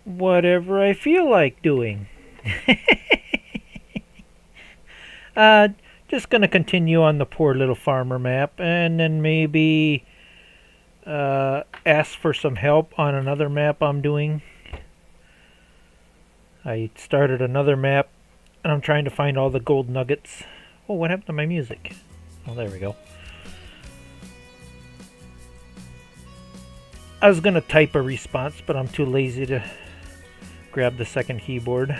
Whatever I feel like doing. uh, just gonna continue on the poor little farmer map, and then maybe ask for some help on another map I'm doing. I started another map, and I'm trying to find all the gold nuggets. Oh, what happened to my music? Oh, there we go. I was gonna type a response, but I'm too lazy to grab the second keyboard.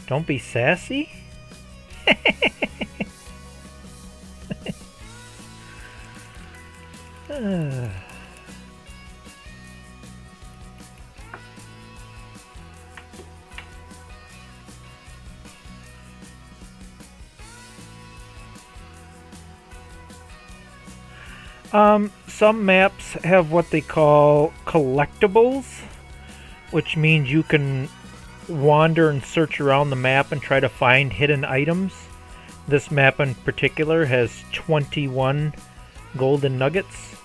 Don't be sassy. Some maps have what they call collectibles, which means you can wander and search around the map and try to find hidden items. This map in particular has 21 golden nuggets.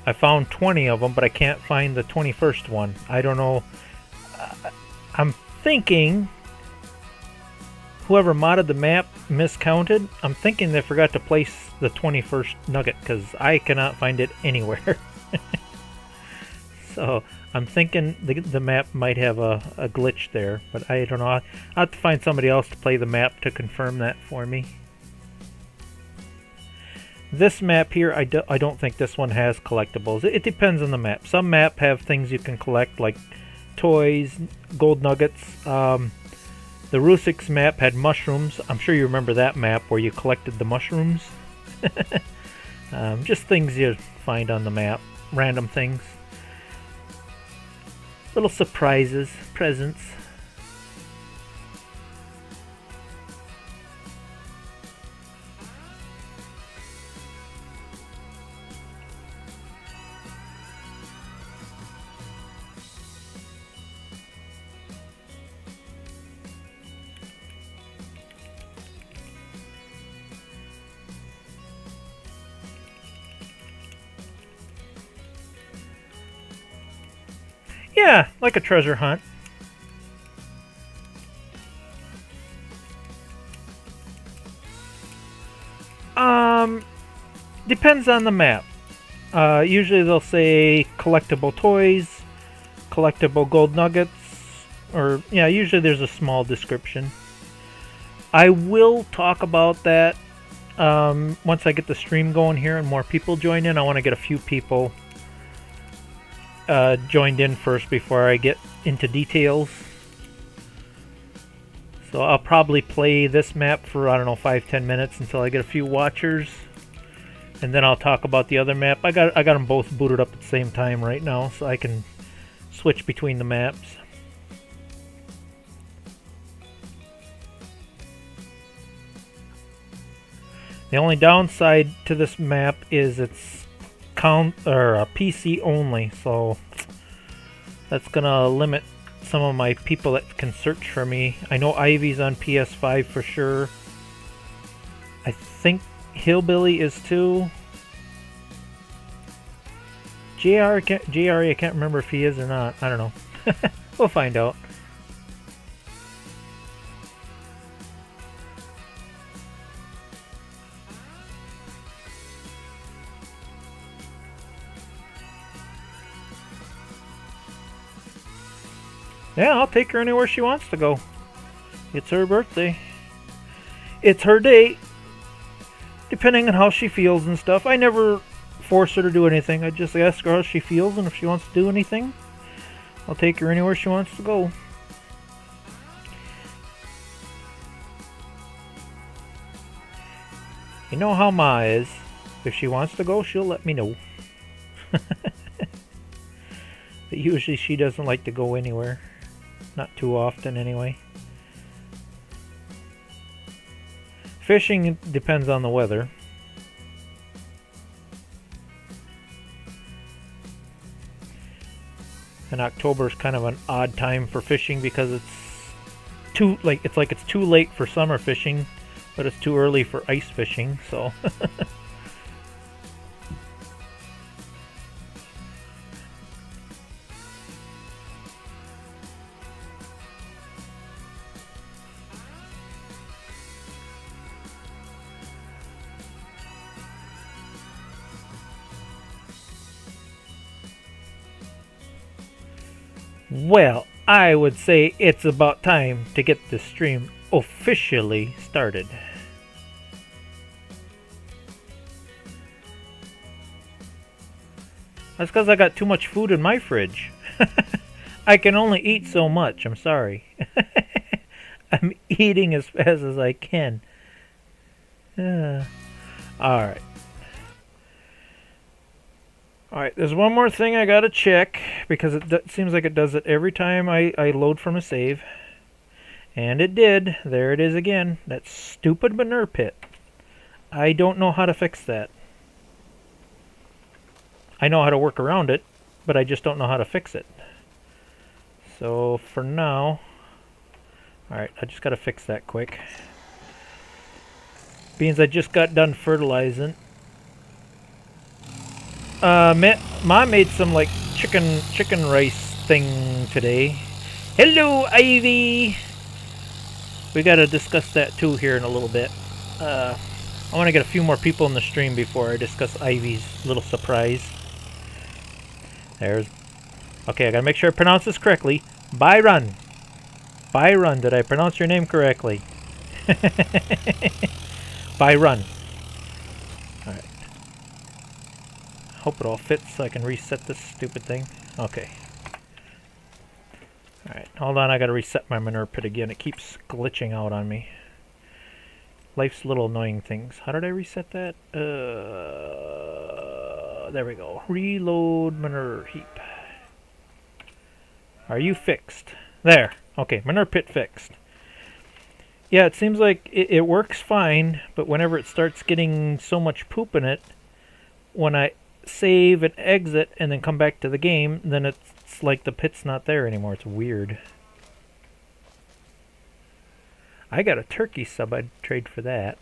I found 20 of them, but I can't find the 21st one. I don't know. I'm thinking whoever modded the map miscounted. I'm thinking they forgot to place the 21st nugget because I cannot find it anywhere. So I'm thinking the map might have a glitch there, but I don't know. I'll have to find somebody else to play the map to confirm that for me. This map here, I don't think this one has collectibles. It depends on the map. Some map have things you can collect, like toys, gold nuggets. The Rusix map had mushrooms. I'm sure you remember that map where you collected the mushrooms. Just things you find on the map. Random things. Little surprises, presents. Yeah, like a treasure hunt. Depends on the map. Usually they'll say collectible toys, collectible gold nuggets, or yeah, usually there's a small description. I will talk about that once I get the stream going here and more people join in. I want to get a few people joined in first before I get into details. So I'll probably play this map for, I don't know, 5-10 minutes until I get a few watchers. And then I'll talk about the other map. I got them both booted up at the same time right now, so I can switch between the maps. The only downside to this map is it's PC only, so that's gonna limit some of my people that can search for me. I know Ivy's on PS5 for sure. I think Hillbilly is too. JR, I can't remember if he is or not. I don't know. We'll find out. Yeah, I'll take her anywhere she wants to go. It's her birthday. It's her day. Depending on how she feels and stuff. I never force her to do anything. I just ask her how she feels, and if she wants to do anything, I'll take her anywhere she wants to go. You know how Ma is. If she wants to go, she'll let me know. But usually she doesn't like to go anywhere. Not too often, anyway. Fishing depends on the weather. And October is kind of an odd time for fishing because it's too late for summer fishing, but it's too early for ice fishing. So. Well, I would say it's about time to get this stream officially started. That's because I got too much food in my fridge. I can only eat so much, I'm sorry. I'm eating as fast as I can. Alright. Alright, there's one more thing I gotta check, because it seems like it does it every time I load from a save. And it did. There it is again. That stupid manure pit. I don't know how to fix that. I know how to work around it, but I just don't know how to fix it. So for now, alright, I just gotta fix that quick. Beans I just got done fertilizing. Mom made some like chicken rice thing today. Hello, Ivy! We gotta discuss that too here in a little bit. I want to get a few more people in the stream before I discuss Ivy's little surprise. There's... Okay, I gotta make sure I pronounce this correctly. Byron! Byron, did I pronounce your name correctly? Byron. Alright. Hope it all fits so I can reset this stupid thing. Okay. Alright, hold on, I gotta reset my manure pit again. It keeps glitching out on me. Life's little annoying things. How did I reset that? There we go. Reload manure heap. Are you fixed? There. Okay, manure pit fixed. Yeah, it seems like it works fine, but whenever it starts getting so much poop in it, when I save and exit and then come back to the game, then it's like the pit's not there anymore. It's weird. I got a turkey sub. I'd trade for that.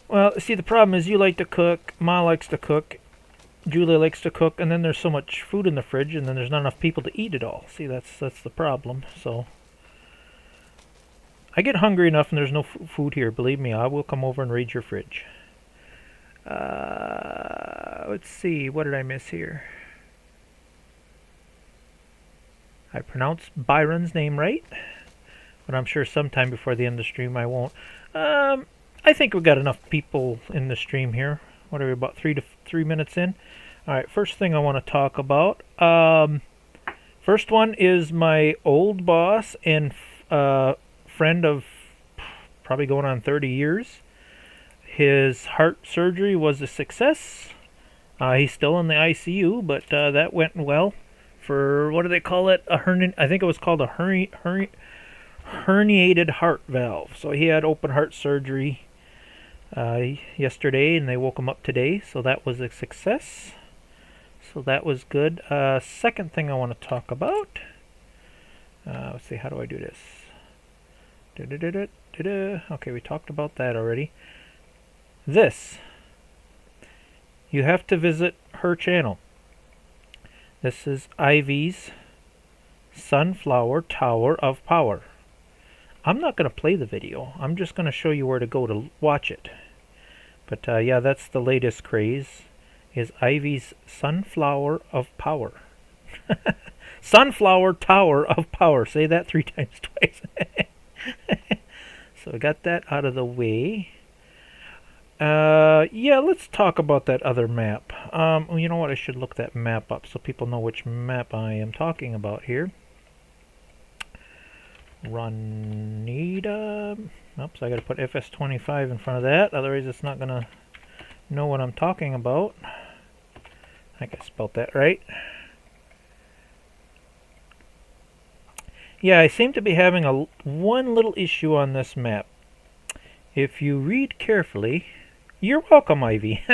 Well, see, the problem is you like to cook, Ma likes to cook, Julia likes to cook, and then there's so much food in the fridge, and then there's not enough people to eat it all. See, that's the problem. So I get hungry enough and there's no food here. Believe me, I will come over and raid your fridge. Let's see, what did I miss here? I pronounced Byron's name right, but I'm sure sometime before the end of the stream I won't. I think we've got enough people in the stream here. What are we, about 3 minutes in? Alright, first thing I want to talk about. First one is my old boss and friend of probably going on 30 years. His heart surgery was a success. He's still in the ICU, but that went well. For, what do they call it? I think it was called a herniated heart valve. So he had open heart surgery yesterday, and they woke him up today, so that was a success. So that was good. Second thing I want to talk about. Let's see, how do I do this? Okay, we talked about that already. This. You have to visit her channel. This is Ivy's Sunflower Tower of Power. I'm not going to play the video. I'm just going to show you where to go to watch it. But yeah, that's the latest craze, is Ivy's Sunflower of Power. Sunflower Tower of Power. Say that 3 times twice. So I got that out of the way. Yeah, let's talk about that other map. You know what? I should look that map up so people know which map I am talking about here. Runita. Oops, I gotta put FS25 in front of that, otherwise it's not gonna know what I'm talking about. I think I spelled that right. Yeah, I seem to be having one little issue on this map. If you read carefully, you're welcome, Ivy.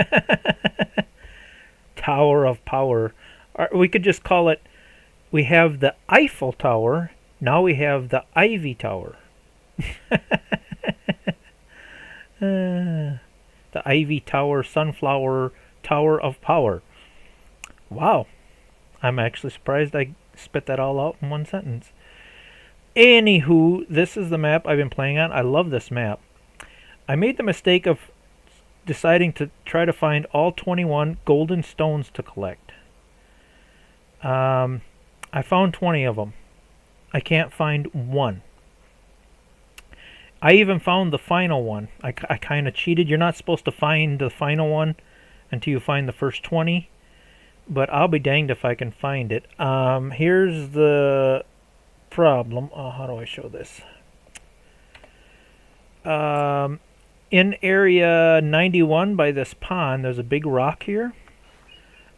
Tower of Power. Or we could just call it, we have the Eiffel Tower, now we have the Ivy Tower. The Ivy Tower, Sunflower Tower of Power. Wow. I'm actually surprised I spit that all out in one sentence. Anywho, this is the map I've been playing on. I love this map. I made the mistake of deciding to try to find all 21 golden stones to collect. I found 20 of them. I can't find one. I even found the final one. I kind of cheated. You're not supposed to find the final one until you find the first 20. But I'll be danged if I can find it. Here's the problem. How do I show this? In area 91 by this pond, there's a big rock here.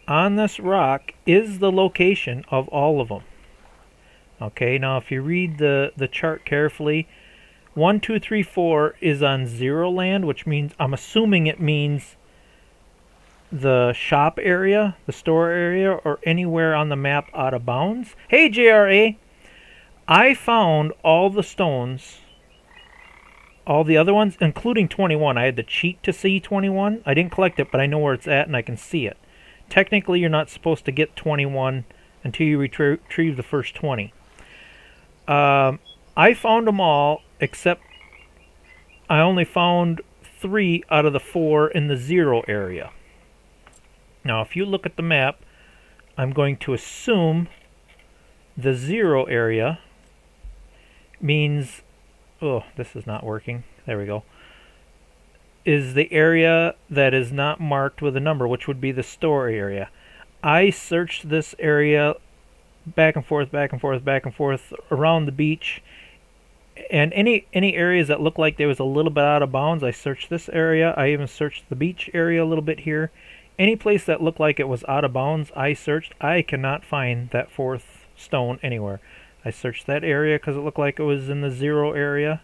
On this rock is the location of all of them. Okay, now if you read the chart carefully, 1, 2, 3, 4 is on 0 land, which means, I'm assuming it means the shop area, the store area, or anywhere on the map out of bounds. Hey, JRA! I found all the stones, all the other ones, including 21. I had to cheat to see 21. I didn't collect it, but I know where it's at and I can see it. Technically, you're not supposed to get 21 until you retrieve the first 20. I found them all, except I only found 3 out of the 4 in the 0 area. Now, if you look at the map, I'm going to assume the 0 area means, oh, this is not working. There we go. Is the area that is not marked with a number, which would be the store area. I searched this area back and forth, back and forth, back and forth around the beach. And any areas that look like there was a little bit out of bounds, I searched this area. I even searched the beach area a little bit here. Any place that looked like it was out of bounds, I searched. I cannot find that 4th stone anywhere. I searched that area because it looked like it was in the 0 area.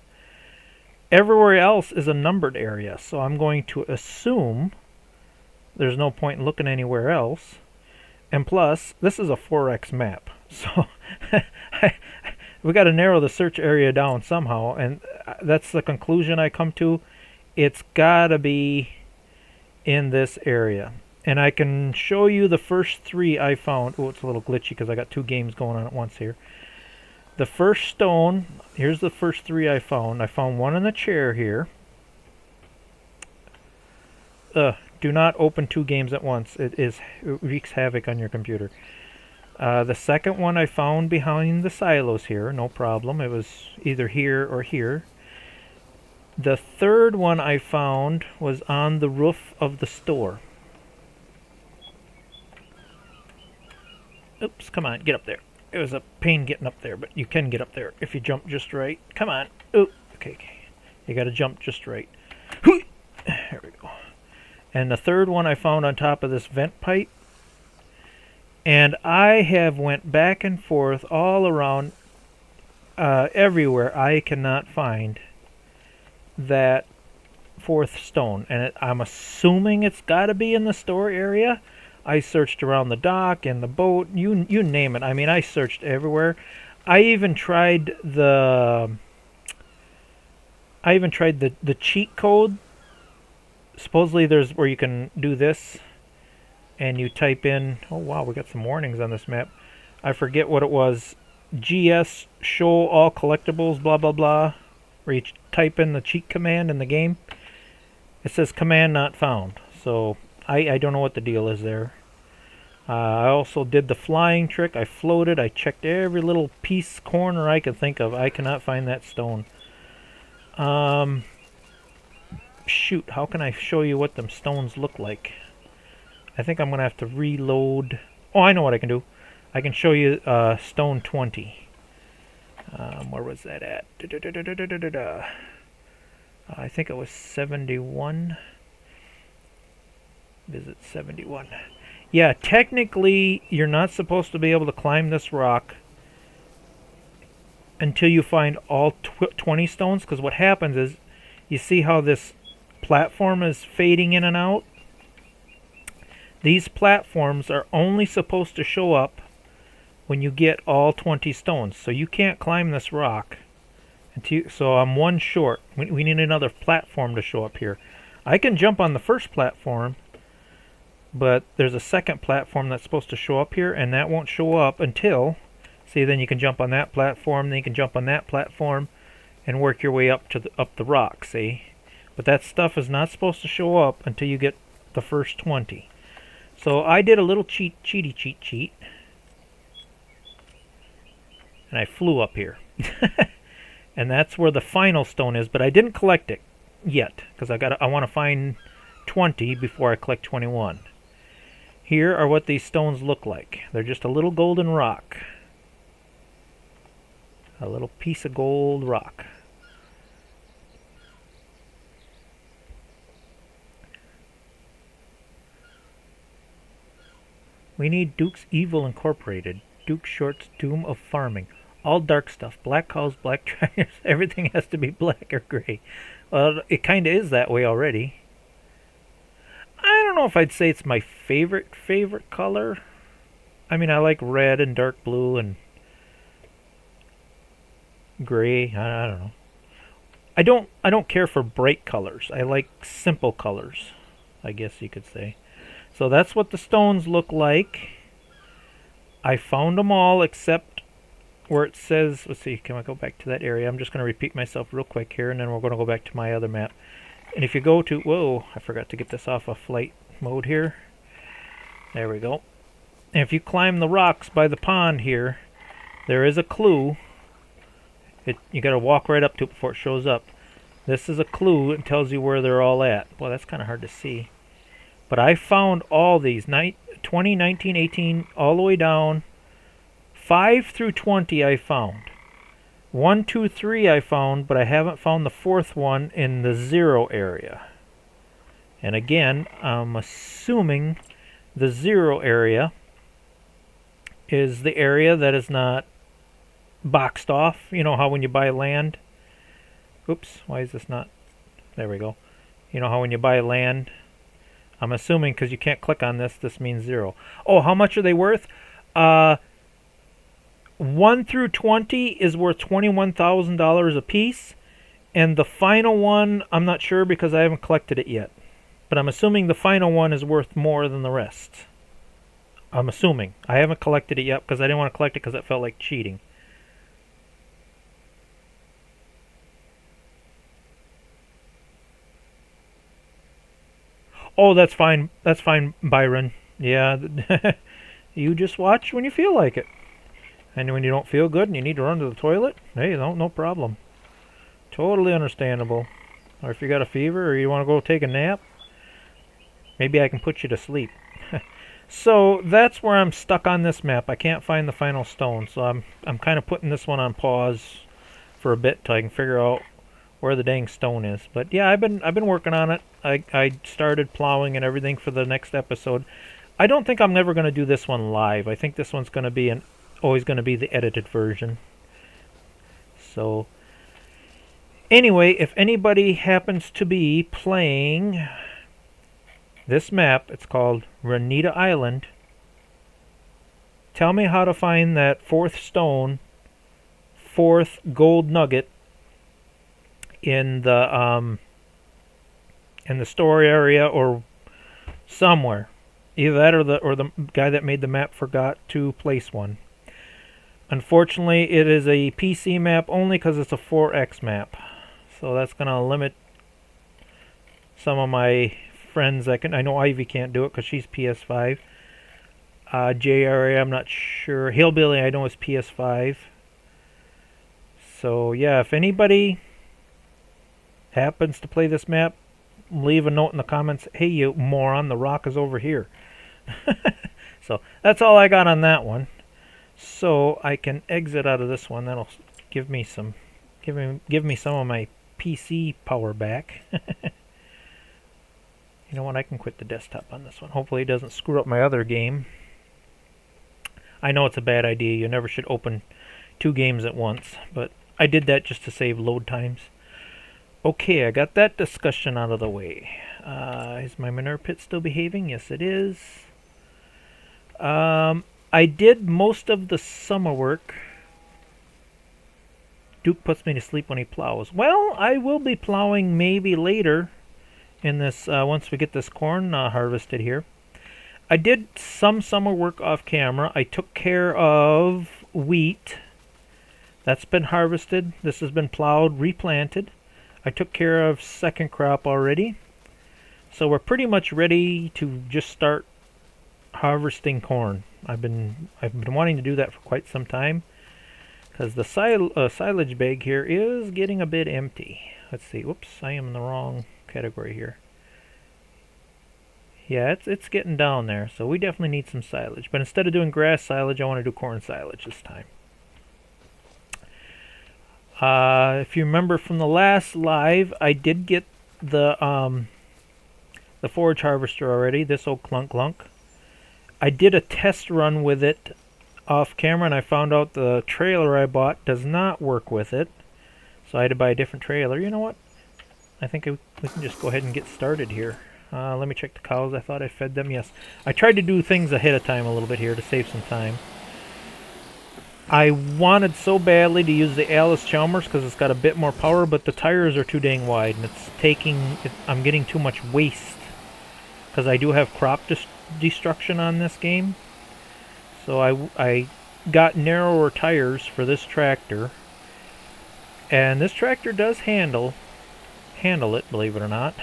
Everywhere else is a numbered area, so I'm going to assume there's no point in looking anywhere else. And plus, this is a 4X map, so we got to narrow the search area down somehow, and that's the conclusion I come to. It's got to be in this area. And I can show you the first 3 I found. Oh, it's a little glitchy because I got 2 games going on at once here. The first stone, here's the first 3 I found. I found one in the chair here. Do not open 2 games at once. It wreaks havoc on your computer. The second one I found behind the silos here, no problem. It was either here or here. The third one I found was on the roof of the store. Oops, come on, get up there. It was a pain getting up there, but you can get up there if you jump just right. Come on. Ooh, okay. You got to jump just right. There we go. And the third one I found on top of this vent pipe. And I have went back and forth all around everywhere. I cannot find that 4th stone. And I'm assuming it's got to be in the store area. I searched around the dock and the boat, you name it. I mean, I searched everywhere. I even tried the cheat code. Supposedly there's where you can do this and you type in, oh wow, we got some warnings on this map. I forget what it was. GS show all collectibles blah blah blah, where you type in the cheat command in the game. It says command not found. So I don't know what the deal is there. I also did the flying trick. I floated. I checked every little piece, corner I could think of. I cannot find that stone. Shoot, how can I show you what them stones look like? I think I'm going to have to reload. Oh, I know what I can do. I can show you stone 20. Where was that at? I think it was 71. Visit 71. Yeah, technically, you're not supposed to be able to climb this rock until you find all 20 stones, because what happens is, you see how this platform is fading in and out? These platforms are only supposed to show up when you get all 20 stones. So you can't climb this rock. So I'm one short. We need another platform to show up here. I can jump on the first platform, but there's a second platform that's supposed to show up here, and that won't show up until, see, then you can jump on that platform, then you can jump on that platform, and work your way up to up the rock, see? But that stuff is not supposed to show up until you get the first 20. So I did a little cheat. and I flew up here. And that's where the final stone is, but I didn't collect it yet because I want to find 20 before I collect 21. Here are what these stones look like. They're just a little golden rock. A little piece of gold rock. We need Duke's Evil Incorporated. Duke Short's Doom of Farming. All dark stuff. Black cows, black tractors. Everything has to be black or gray. Well, it kind of is that way already. I don't know if I'd say it's my favorite color. I mean, I like red and dark blue and gray. I don't know. I don't care for bright colors. I like simple colors, I guess you could say. So that's what the stones look like. I found them all except where it says, let's see, can I go back to that area? I'm just going to repeat myself real quick here, and then we're going to go back to my other map. And if you go to, whoa, I forgot to get this off of flight mode here. There we go. And if you climb the rocks by the pond here, there is a clue. You got to walk right up to it before it shows up. This is a clue. It tells you where they're all at. Well, that's kind of hard to see. But I found all these, 20, 19, 18, all the way down. 5 through 20 I found. 1, 2, 3 I found, but I haven't found the fourth one in the 0 area. And again, I'm assuming the 0 area is the area that is not boxed off. You know how when you buy land... Oops, why is this not... There we go. You know how when you buy land... I'm assuming because you can't click on this means 0. Oh, how much are they worth? 1 through 20 is worth $21,000 a piece. And the final one, I'm not sure because I haven't collected it yet. But I'm assuming the final one is worth more than the rest. I'm assuming. I haven't collected it yet because I didn't want to collect it because it felt like cheating. Oh, that's fine. That's fine, Byron. Yeah, you just watch when you feel like it. And when you don't feel good and you need to run to the toilet, hey, no problem. Totally understandable. Or if you got a fever or you want to go take a nap, maybe I can put you to sleep. So that's where I'm stuck on this map. I can't find the final stone, so I'm kind of putting this one on pause for a bit till I can figure out where the dang stone is. But yeah, I've been working on it. I started plowing and everything for the next episode. I don't think I'm ever going to do this one live. I think this one's going to be always going to be the edited version. So anyway, if anybody happens to be playing this map, it's called Renita Island. Tell me how to find that fourth stone, fourth gold nugget in the store area or somewhere. Either that or the guy that made the map forgot to place one. Unfortunately, it is a PC map only because it's a 4X map. So that's going to limit some of my friends. I know Ivy can't do it because she's PS5. JRA, I'm not sure. Hillbilly, I know, is PS5. So yeah, if anybody happens to play this map, leave a note in the comments. Hey, you moron, the rock is over here. So that's all I got on that one. So I can exit out of this one. That'll give me some of my PC power back. You know what? I can quit the desktop on this one. Hopefully it doesn't screw up my other game. I know it's a bad idea. You never should open 2 games at once, but I did that just to save load times. Okay, I got that discussion out of the way. Is my manure pit still behaving? Yes, it is. I did most of the summer work. Duke puts me to sleep when he plows. Well, I will be plowing maybe later in this, once we get this corn harvested here. I did some summer work off camera. I took care of wheat. That's been harvested. This has been plowed, replanted. I took care of second crop already. So we're pretty much ready to just start harvesting corn. I've been wanting to do that for quite some time because the silage bag here is getting a bit empty. Let's see. Whoops, I am in the wrong category here. Yeah, it's getting down there, so we definitely need some silage. But instead of doing grass silage, I want to do corn silage this time. If you remember from the last live, I did get the forage harvester already, this old clunk clunk. I did a test run with it off camera, and I found out the trailer I bought does not work with it. So I had to buy a different trailer. You know what? I think we can just go ahead and get started here. Let me check the cows. I thought I fed them. Yes. I tried to do things ahead of time a little bit here to save some time. I wanted so badly to use the Alice Chalmers because it's got a bit more power, but the tires are too dang wide, and it's taking... I'm getting too much waste because I do have crop destruction on this game. So I got narrower tires for this tractor, and this tractor does handle it, believe it or not.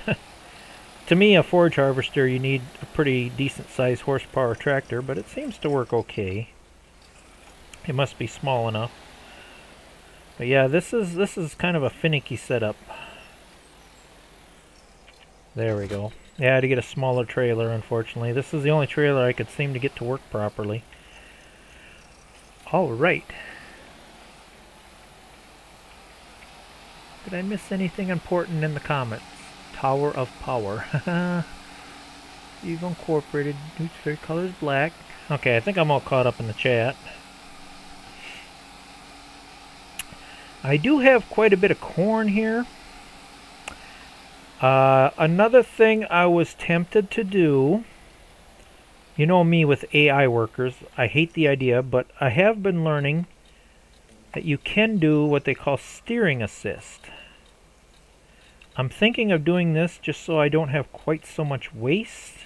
To me, a forage harvester, you need a pretty decent sized horsepower tractor, but it seems to work okay. It must be small enough. But yeah, this is kind of a finicky setup. There we go. Yeah, I had to get a smaller trailer, unfortunately. This is the only trailer I could seem to get to work properly. Alright. Did I miss anything important in the comments? Tower of Power. You've incorporated new favorite color is black. Okay, I think I'm all caught up in the chat. I do have quite a bit of corn here. Another thing I was tempted to do, you know me with AI workers, I hate the idea, but I have been learning that you can do what they call steering assist. I'm thinking of doing this just so I don't have quite so much waste.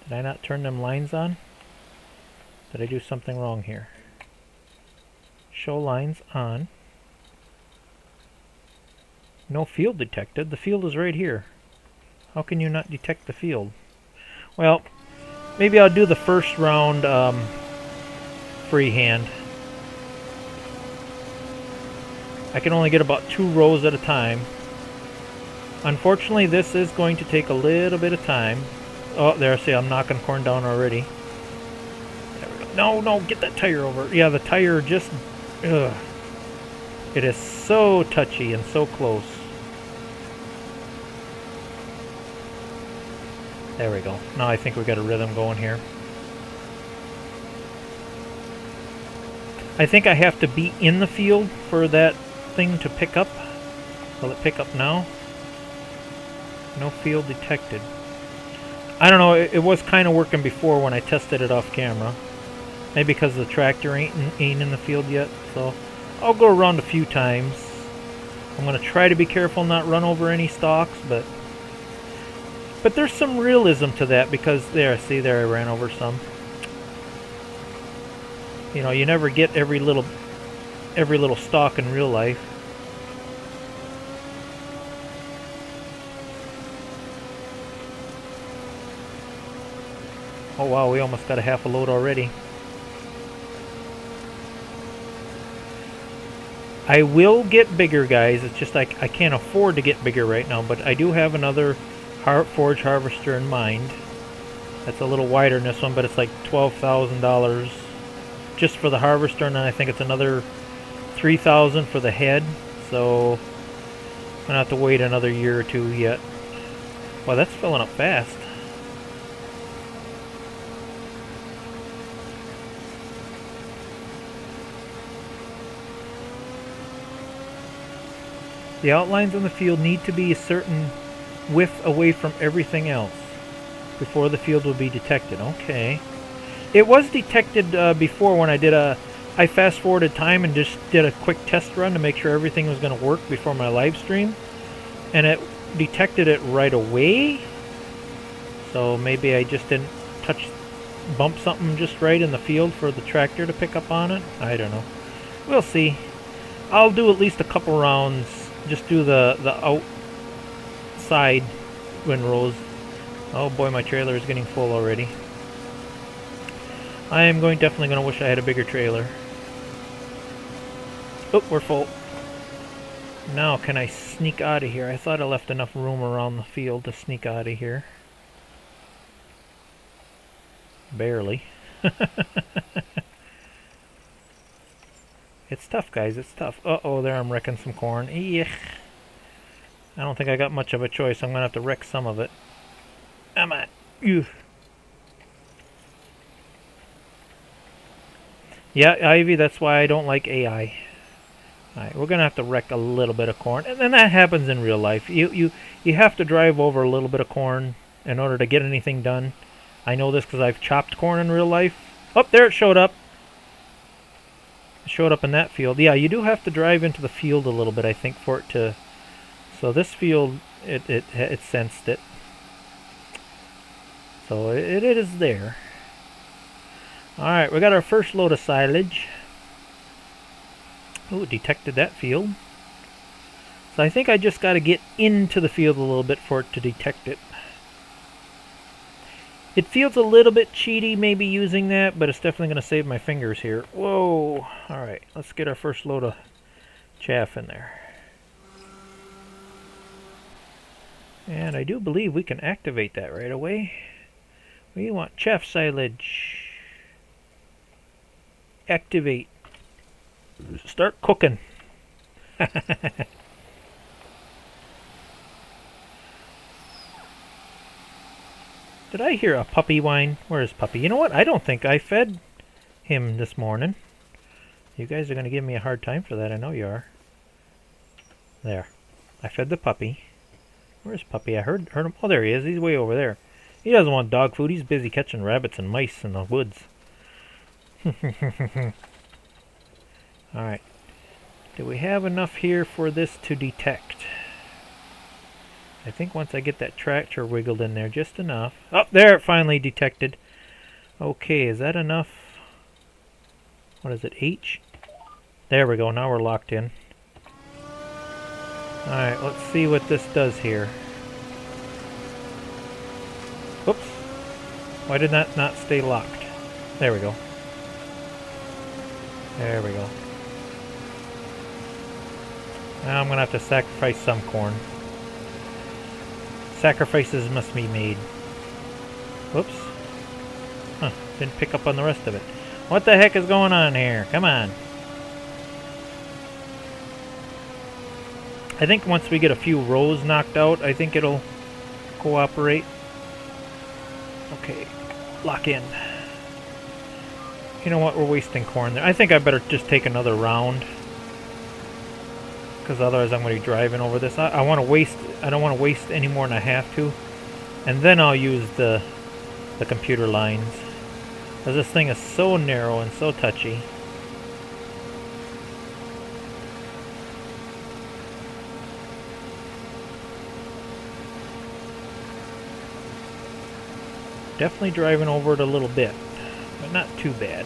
Did I not turn them lines on? Did I do something wrong here? Show lines on. No field detected. The field is right here. How can you not detect the field? Well, maybe I'll do the first round freehand. I can only get about 2 rows at a time. Unfortunately, this is going to take a little bit of time. Oh, there, see, I'm knocking corn down already. There we go. No, no, get that tire over. Yeah, the tire just... Ugh. It is so touchy and so close. There we go. Now I think we got a rhythm going here. I think I have to be in the field for that thing to pick up. Will it pick up now? No field detected. I don't know, it was kind of working before when I tested it off camera. Maybe because the tractor ain't in the field yet, so I'll go around a few times. I'm going to try to be careful not run over any stalks, but there's some realism to that because there, see there, I ran over some. You know, you never get every little stalk in real life. Oh wow, we almost got a half a load already. I will get bigger, guys. It's just I can't afford to get bigger right now, but I do have another forage harvester in mind. That's a little wider than this one, but it's like $12,000 just for the harvester, and then I think it's another $3,000 for the head. So I'm gonna have to wait another year or two yet. Wow, that's filling up fast. The outlines on the field need to be a certain width away from everything else before the field will be detected. Okay. It was detected before when I fast forwarded time and just did a quick test run to make sure everything was going to work before my live stream. And it detected it right away. So maybe I just didn't bump something just right in the field for the tractor to pick up on it. I don't know. We'll see. I'll do at least a couple rounds. Just do the outside windrows. Oh boy, my trailer is getting full already. I am definitely going to wish I had a bigger trailer. Oh, we're full. Now, can I sneak out of here? I thought I left enough room around the field to sneak out of here. Barely. It's tough, guys. It's tough. Uh-oh, there I'm wrecking some corn. Eek. I don't think I got much of a choice. I'm going to have to wreck some of it. Come on. Ew. Yeah, Ivy, that's why I don't like AI. Alright, we're going to have to wreck a little bit of corn. And then that happens in real life. You have to drive over a little bit of corn in order to get anything done. I know this because I've chopped corn in real life. Oh, there it showed up. It showed up in that field. Yeah, you do have to drive into the field a little bit, I think, for it to... So this field, it sensed it. So it is there. Alright, we got our first load of silage. Ooh, detected that field. So I think I just got to get into the field a little bit for it to detect it. It feels a little bit cheaty maybe using that, but it's definitely going to save my fingers here. Whoa! Alright, let's get our first load of chaff in there. And I do believe we can activate that right away. We want chaff silage. Activate. Start cooking. Did I hear a puppy whine? Where is Puppy? You know what? I don't think I fed him this morning. You guys are going to give me a hard time for that. I know you are. There. I fed the puppy. Where's Puppy? I heard him. Oh, there he is. He's way over there. He doesn't want dog food. He's busy catching rabbits and mice in the woods. Alright. Do we have enough here for this to detect? I think once I get that tractor wiggled in there just enough. Oh, there it finally detected. Okay, is that enough? What is it, H? There we go, now we're locked in. Alright, let's see what this does here. Whoops. Why did that not stay locked? There we go. There we go. Now I'm going to have to sacrifice some corn. Sacrifices must be made. Whoops. Huh, didn't pick up on the rest of it. What the heck is going on here? Come on. I think once we get a few rows knocked out, I think it'll cooperate. Okay, lock in. You know what? We're wasting corn there. I think I better just take another round, because otherwise I'm going to be driving over this. I want to waste. I don't want to waste any more than I have to, and then I'll use the computer lines, because this thing is so narrow and so touchy. Definitely driving over it a little bit, but not too bad.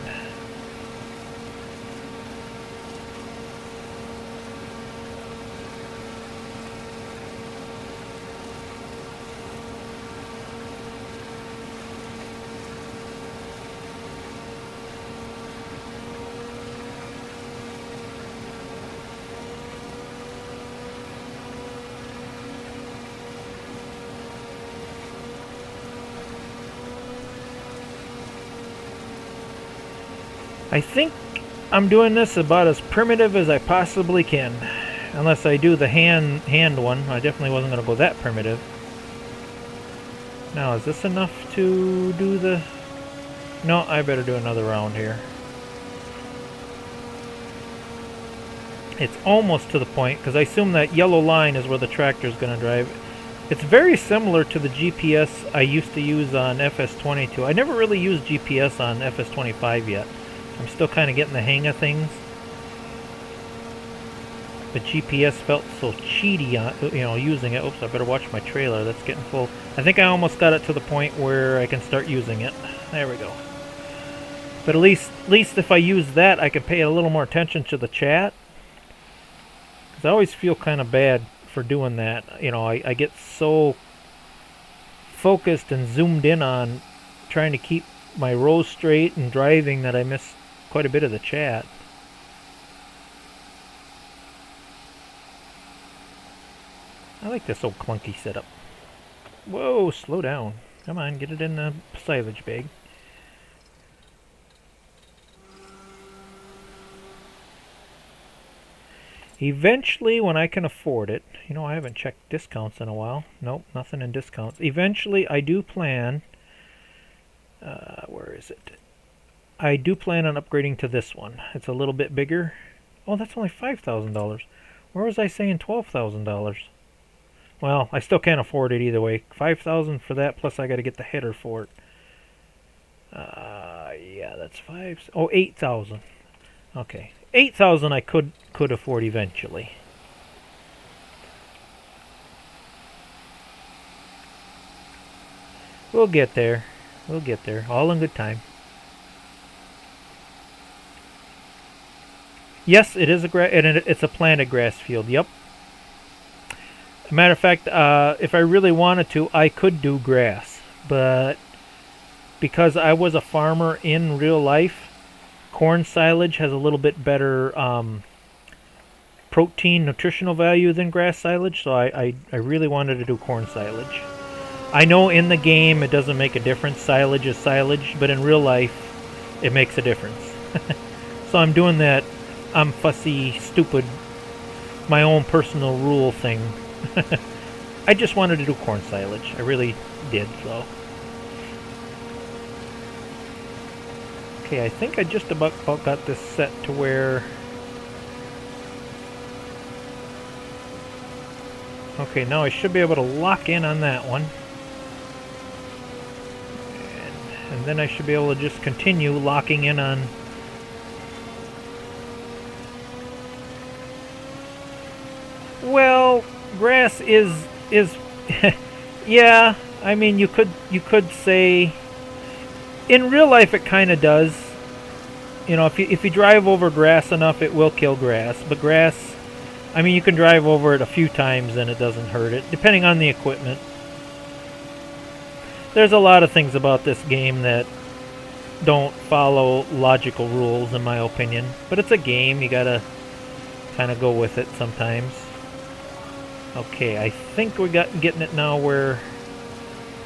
I think I'm doing this about as primitive as I possibly can. Unless I do the hand one. I definitely wasn't going to go that primitive. Now, is this enough to do the... No, I better do another round here. It's almost to the point, because I assume that yellow line is where the tractor's going to drive. It's very similar to the GPS I used to use on FS22. I never really used GPS on FS25 yet. I'm still kind of getting the hang of things. But GPS felt so cheaty on, using it. Oops, I better watch my trailer. That's getting full. I think I almost got it to the point where I can start using it. There we go. But at least if I use that, I can pay a little more attention to the chat. Because I always feel kind of bad for doing that. I get so focused and zoomed in on trying to keep my rows straight and driving that I missed quite a bit of the chat. I like this old clunky setup. Whoa, slow down. Come on, get it in the silage bag. Eventually, when I can afford it, you know, I haven't checked discounts in a while. Nope, nothing in discounts. Eventually, I do plan, where is it? I do plan on upgrading to this one. It's a little bit bigger. Oh, that's only $5,000. Where was I saying $12,000? Well, I still can't afford it either way. $5,000 for that, plus I got to get the header for it. Yeah, that's five. Oh, $8,000. Okay, $8,000 I could afford eventually. We'll get there. We'll get there. All in good time. Yes, it is it's a planted grass field. Yep. Matter of fact, if I really wanted to, I could do grass, but because I was a farmer in real life, corn silage has a little bit better protein nutritional value than grass silage, so I really wanted to do corn silage. I know in the game it doesn't make a difference. Silage is silage, but in real life it makes a difference. So I'm doing that I'm fussy, stupid, my own personal rule thing. I just wanted to do corn silage. I really did, so. Okay, I think I just about got this set to where... Okay, now I should be able to lock in on that one. And then I should be able to just continue locking in on... Well, grass is yeah, I mean you could say in real life it kind of does. You know, if you drive over grass enough, it will kill grass. But grass, I mean, you can drive over it a few times and it doesn't hurt it, depending on the equipment. There's a lot of things about this game that don't follow logical rules, in my opinion. But it's a game, you gotta kind of go with it sometimes. Okay, I think we got getting it now where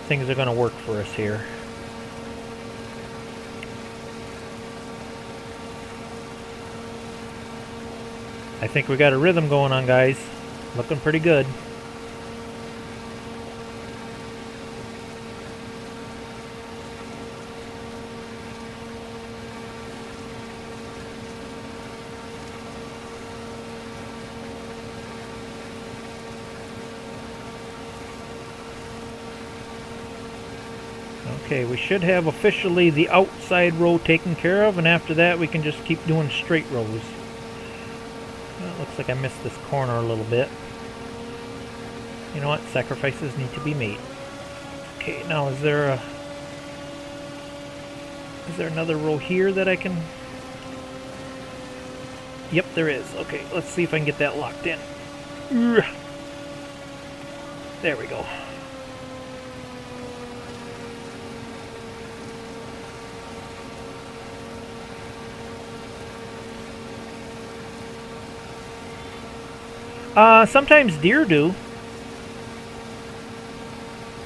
things are going to work for us here. I think we got a rhythm going on, guys. Looking pretty good. Okay, we should have officially the outside row taken care of, and after that we can just keep doing straight rows. Well, it looks like I missed this corner a little bit. You know what? Sacrifices need to be made. Okay, now is there another row here that I can... Yep, there is. Okay, let's see if I can get that locked in. There we go. Sometimes deer do.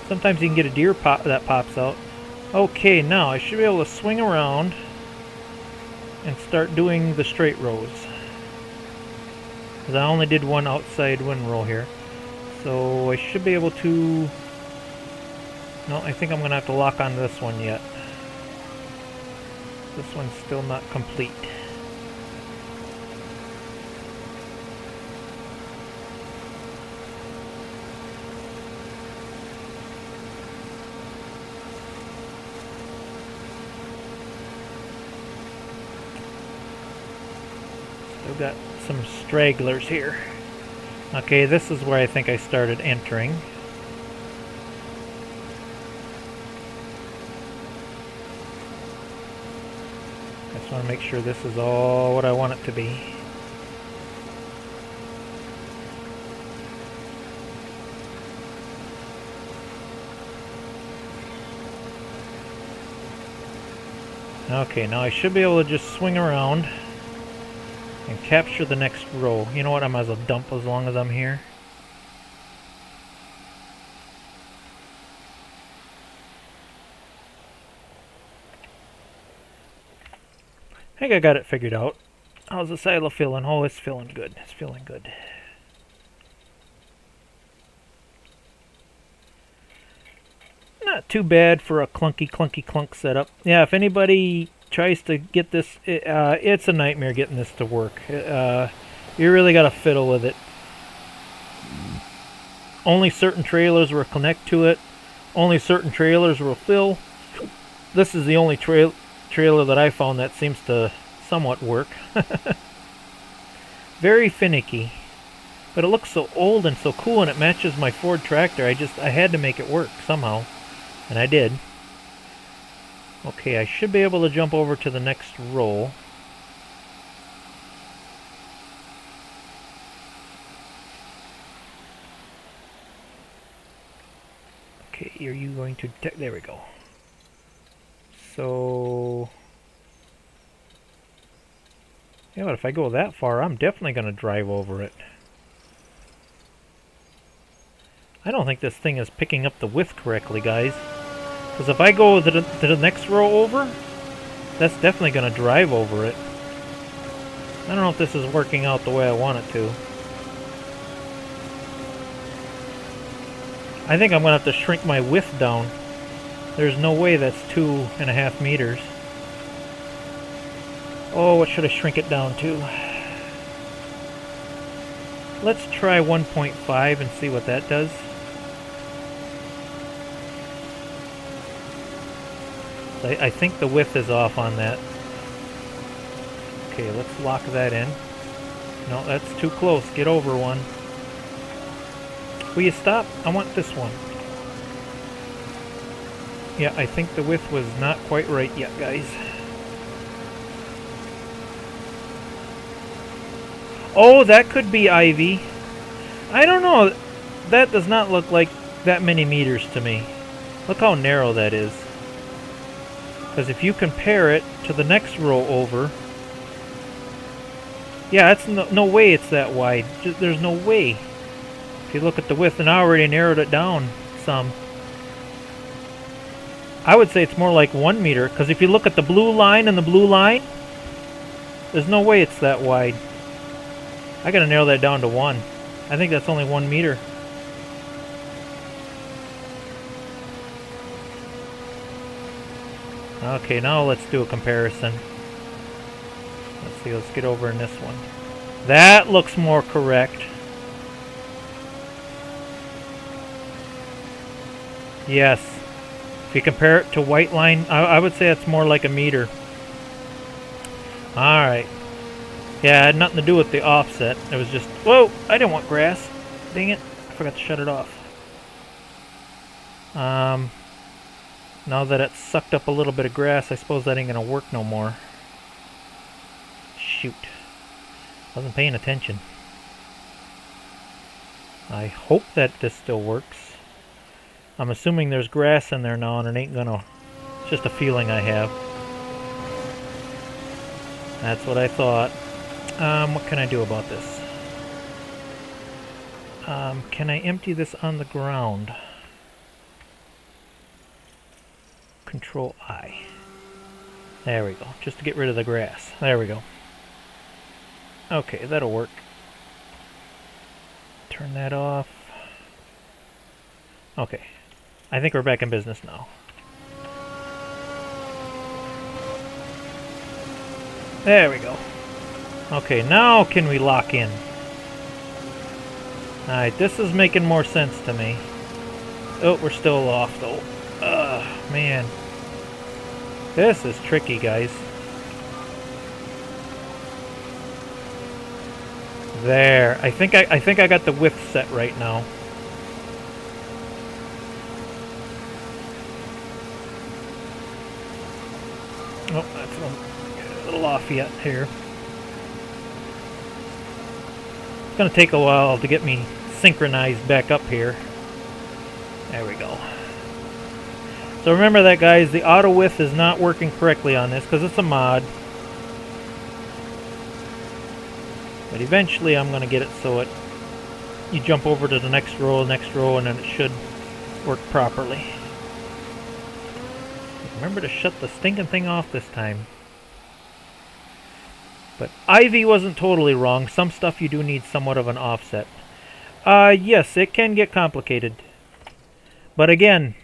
Sometimes you can get a deer that pops out. Okay, now I should be able to swing around and start doing the straight rows. Because I only did one outside windrow here. So I should be able to... No, I think I'm going to have to lock on this one yet. This one's still not complete. Still got some stragglers here. Okay, this is where I think I started entering. I just want to make sure this is all what I want it to be. Okay, now I should be able to just swing around and capture the next row. You know what? I might as well dump as long as I'm here. I think I got it figured out. How's the silo feeling? Oh, it's feeling good. It's feeling good. Not too bad for a clunky clunk setup. Yeah, if anybody tries to get this, it's a nightmare getting this to work. You really got to fiddle with it. Only certain trailers will connect to it. Only certain trailers will fill. This is the only trailer that I found that seems to somewhat work. Very finicky. But it looks so old and so cool, and it matches my Ford tractor. I had to make it work somehow. And I did. Okay, I should be able to jump over to the next roll. Okay, are you going to... there we go. So... yeah, but if I go that far, I'm definitely going to drive over it. I don't think this thing is picking up the width correctly, guys. Because if I go to the next row over, that's definitely going to drive over it. I don't know if this is working out the way I want it to. I think I'm going to have to shrink my width down. There's no way that's 2.5 meters. Oh, what should I shrink it down to? Let's try 1.5 and see what that does. I think the width is off on that. Okay, let's lock that in. No, that's too close. Get over one. Will you stop? I want this one. Yeah, I think the width was not quite right yet, guys. Oh, that could be ivy. I don't know. That does not look like that many meters to me. Look how narrow that is. Because if you compare it to the next row over, yeah, it's no way it's that wide. There's no way. If you look at the width, and I already narrowed it down some. I would say it's more like 1 meter, because if you look at the blue line and the blue line, there's no way it's that wide. I gotta narrow that down to 1. I think that's only 1 meter. Okay, now let's do a comparison. Let's see, let's get over in this one. That looks more correct. Yes. If you compare it to white line, I would say it's more like 1 meter. Alright. Yeah, it had nothing to do with the offset. It was just... whoa! I didn't want grass. Dang it. I forgot to shut it off. Now that it's sucked up a little bit of grass, I suppose that ain't gonna work no more. Shoot. Wasn't paying attention. I hope that this still works. I'm assuming there's grass in there now and it ain't gonna... it's just a feeling I have. That's what I thought. What can I do about this? Can I empty this on the ground? Control I. There we go. Just to get rid of the grass. There we go. Okay, that'll work. Turn that off. Okay. I think we're back in business now. There we go. Okay, now can we lock in? Alright, this is making more sense to me. Oh, we're still off though. Man. This is tricky, guys. There. I think I got the width set right now. Oh, that's a little off yet here. It's gonna take a while to get me synchronized back up here. There we go. So remember that, guys, the auto width is not working correctly on this because it's a mod. But eventually I'm going to get it so you jump over to the next row, and then it should work properly. Remember to shut the stinking thing off this time. But Ivy wasn't totally wrong. Some stuff you do need somewhat of an offset. Yes, it can get complicated. But again,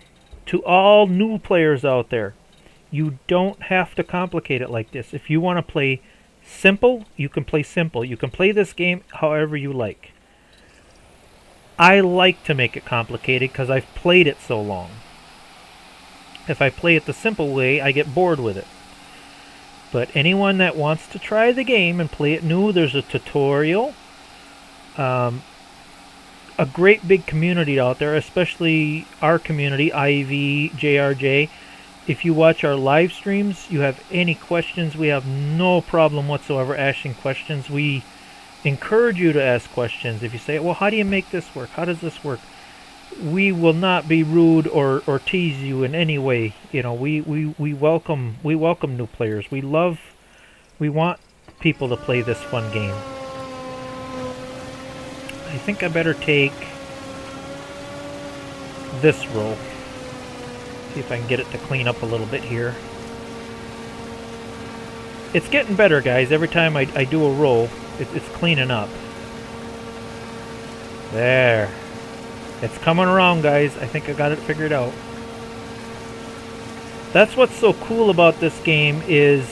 to all new players out there, you don't have to complicate it like this. If you want to play simple, you can play simple. You can play this game however you like. I like to make it complicated because I've played it so long. If I play it the simple way, I get bored with it. But anyone that wants to try the game and play it new, there's a tutorial. A great big community out there, especially our community, IV, JRJ. If you watch our live streams, you have any questions, we have no problem whatsoever asking questions. We encourage you to ask questions. If you say, well, how do you make this work? How does this work? We will not be rude or tease you in any way. You know, we welcome new players. We want people to play this fun game. I think I better take this row. See if I can get it to clean up a little bit here. It's getting better, guys. Every time I do a row, it's cleaning up. There. It's coming around, guys. I think I got it figured out. That's what's so cool about this game is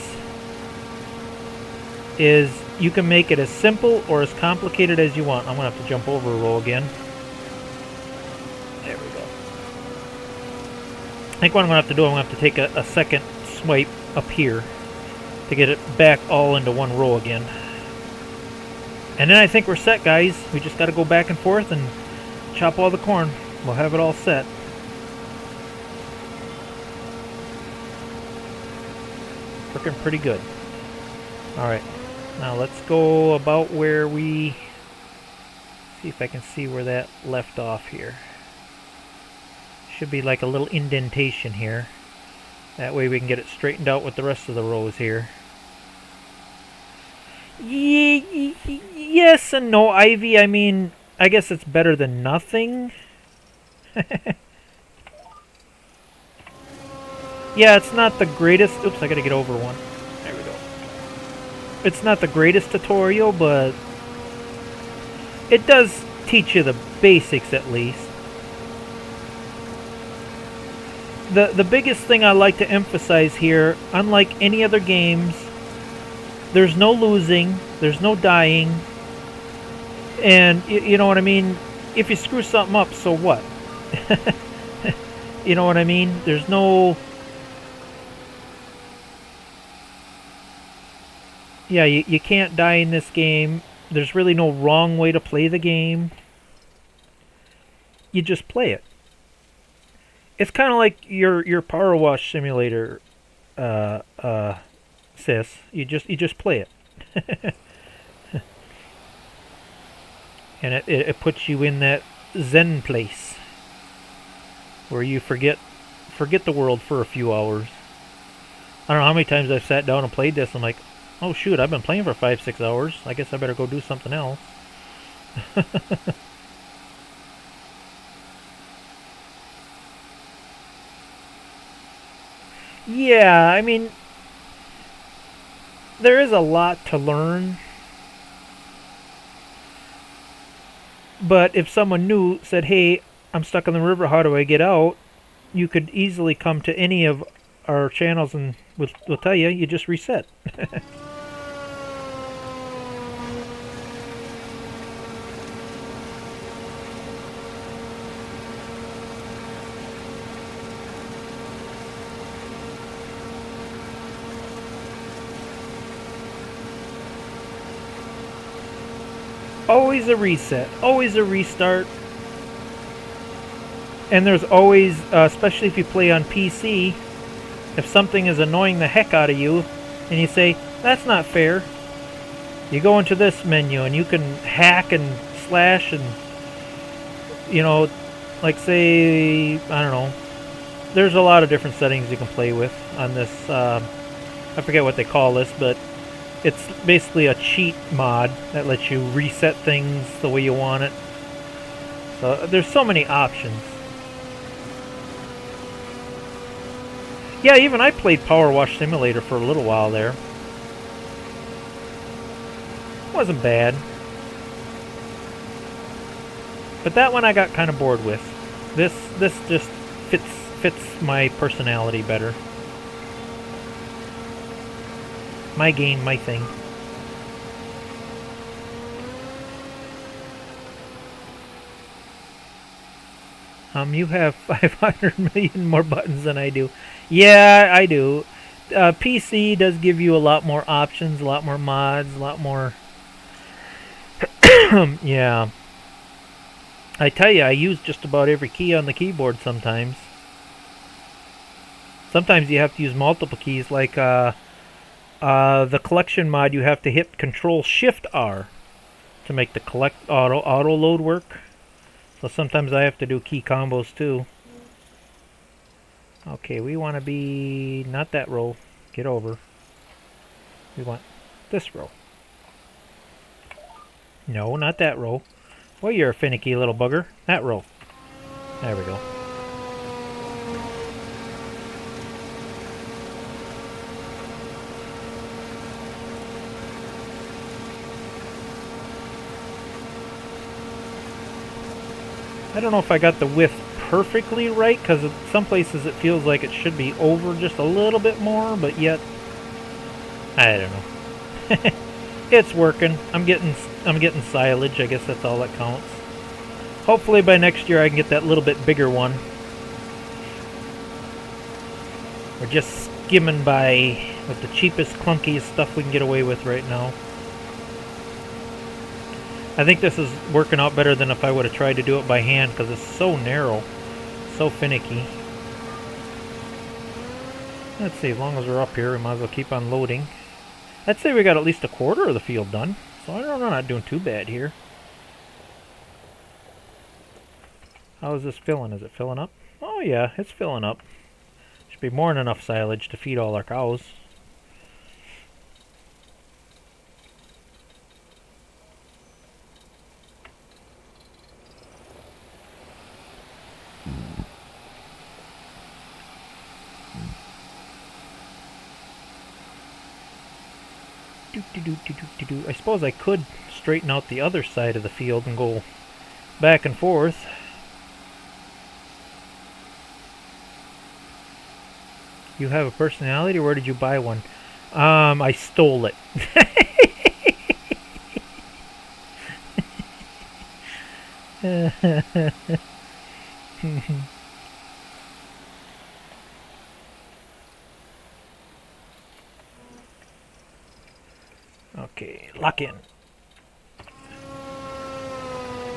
you can make it as simple or as complicated as you want. I'm going to have to jump over a row again. There we go. I think what I'm going to have to do, I'm going to have to take a second swipe up here to get it back all into one row again. And then I think we're set, guys. We just got to go back and forth and chop all the corn. We'll have it all set. Working pretty good. Alright. Now let's go about where we... See if I can see where that left off here. Should be like a little indentation here. That way we can get it straightened out with the rest of the rows here. Yes and no, Ivy. I mean, I guess it's better than nothing. Yeah, it's not the greatest... Oops, I gotta get over one. There we go. It's not the greatest tutorial, but it does teach you the basics at least. The biggest thing I like to emphasize here, unlike any other games, there's no losing, there's no dying, and you know what I mean? If you screw something up, so what? You know what I mean? There's no... Yeah, you can't die in this game. There's really no wrong way to play the game. You just play it. It's kind of like your power wash simulator, sis. You just play it. And it puts you in that zen place where you forget the world for a few hours. I don't know how many times I've sat down and played this. I'm like, oh shoot, I've been playing for 5-6 hours. I guess I better go do something else. Yeah, I mean, there is a lot to learn. But if someone new said, hey, I'm stuck in the river, how do I get out? You could easily come to any of our channels and we'll tell you, you just reset. Always a reset, always a restart. And there's always, especially if you play on PC, if something is annoying the heck out of you, and you say, that's not fair, you go into this menu and you can hack and slash and, you know, like say, I don't know, there's a lot of different settings you can play with on this. I forget what they call this, but it's basically a cheat mod that lets you reset things the way you want it. So there's so many options. Yeah, even I played Power Wash Simulator for a little while there. Wasn't bad. But that one I got kind of bored with. This just fits my personality better. My game, my thing. You have 500 million more buttons than I do. Yeah, I do. PC does give you a lot more options, a lot more mods, a lot more... yeah. I tell you, I use just about every key on the keyboard sometimes. Sometimes you have to use multiple keys, like the collection mod, you have to hit Control-Shift-R to make the auto load work. So sometimes I have to do key combos too. Okay, we want to be not that row. Get over. We want this row. No, not that row. Well, you're a finicky little bugger. That row. There we go. I don't know if I got the width perfectly right, because in some places it feels like it should be over just a little bit more, but yet I don't know. It's working. I'm getting silage. I guess that's all that counts. Hopefully by next year I can get that little bit bigger one. We're just skimming by with the cheapest, clunkiest stuff we can get away with right now. I think this is working out better than if I would have tried to do it by hand, because it's so narrow, so finicky. Let's see, as long as we're up here, we might as well keep on loading. I'd say we got at least a quarter of the field done, so I don't know, not doing too bad here. How is this filling? Is it filling up? Oh yeah, it's filling up. Should be more than enough silage to feed all our cows. I suppose I could straighten out the other side of the field and go back and forth. You have a personality? Where did you buy one? I stole it. Okay, lock in.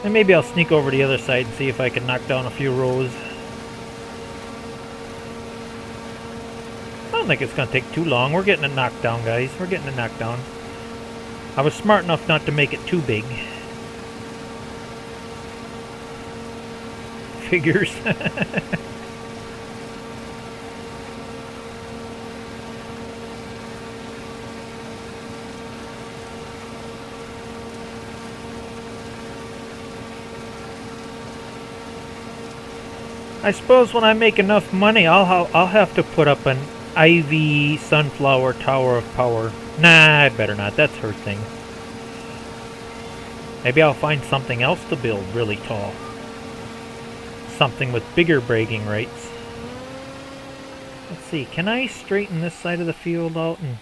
And maybe I'll sneak over to the other side and see if I can knock down a few rows. I don't think it's going to take too long. We're getting it knocked down, guys. We're getting it knocked down. I was smart enough not to make it too big. Figures. I suppose when I make enough money, I'll have to put up an Ivy Sunflower Tower of Power. Nah, I better not. That's her thing. Maybe I'll find something else to build really tall. Something with bigger bragging rights. Let's see. Can I straighten this side of the field out and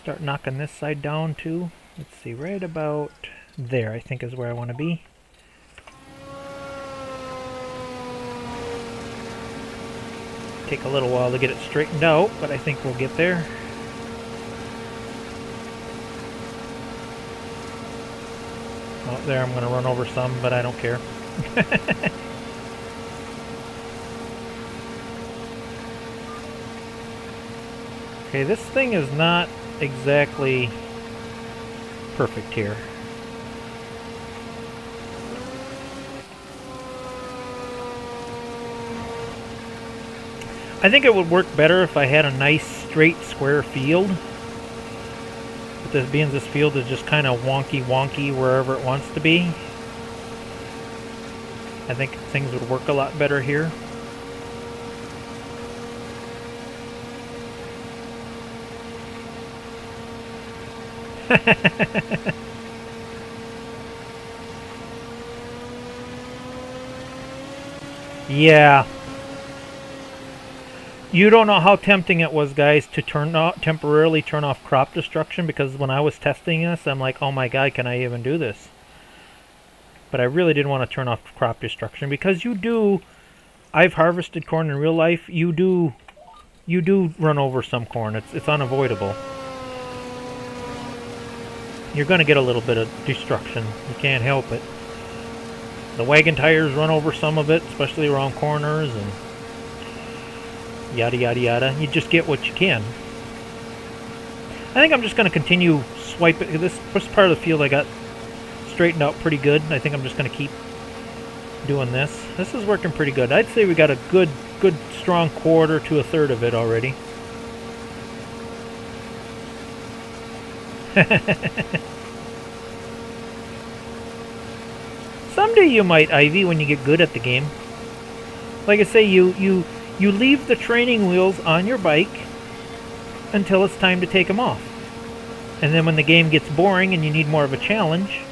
start knocking this side down too? Let's see. Right about there, I think, is where I want to be. Take a little while to get it straightened out, but I think we'll get there. Oh, there, I'm going to run over some, but I don't care. Okay, this thing is not exactly perfect here. I think it would work better if I had a nice straight square field. But this, being this field is just kind of wonky wherever it wants to be, I think things would work a lot better here. Yeah. You don't know how tempting it was, guys, to temporarily turn off crop destruction, because when I was testing this, I'm like, oh my god, can I even do this? But I really didn't want to turn off crop destruction, because you do... I've harvested corn in real life. You do run over some corn. It's unavoidable. You're going to get a little bit of destruction. You can't help it. The wagon tires run over some of it, especially around corners, and yada yada yada. You just get what you can. I think I'm just going to continue swiping. This part of the field I got straightened out pretty good. I think I'm just going to keep doing this. This is working pretty good. I'd say we got a good strong quarter to a third of it already. Someday you might, Ivy, when you get good at the game. Like I say, you leave the training wheels on your bike until it's time to take them off. And then when the game gets boring and you need more of a challenge,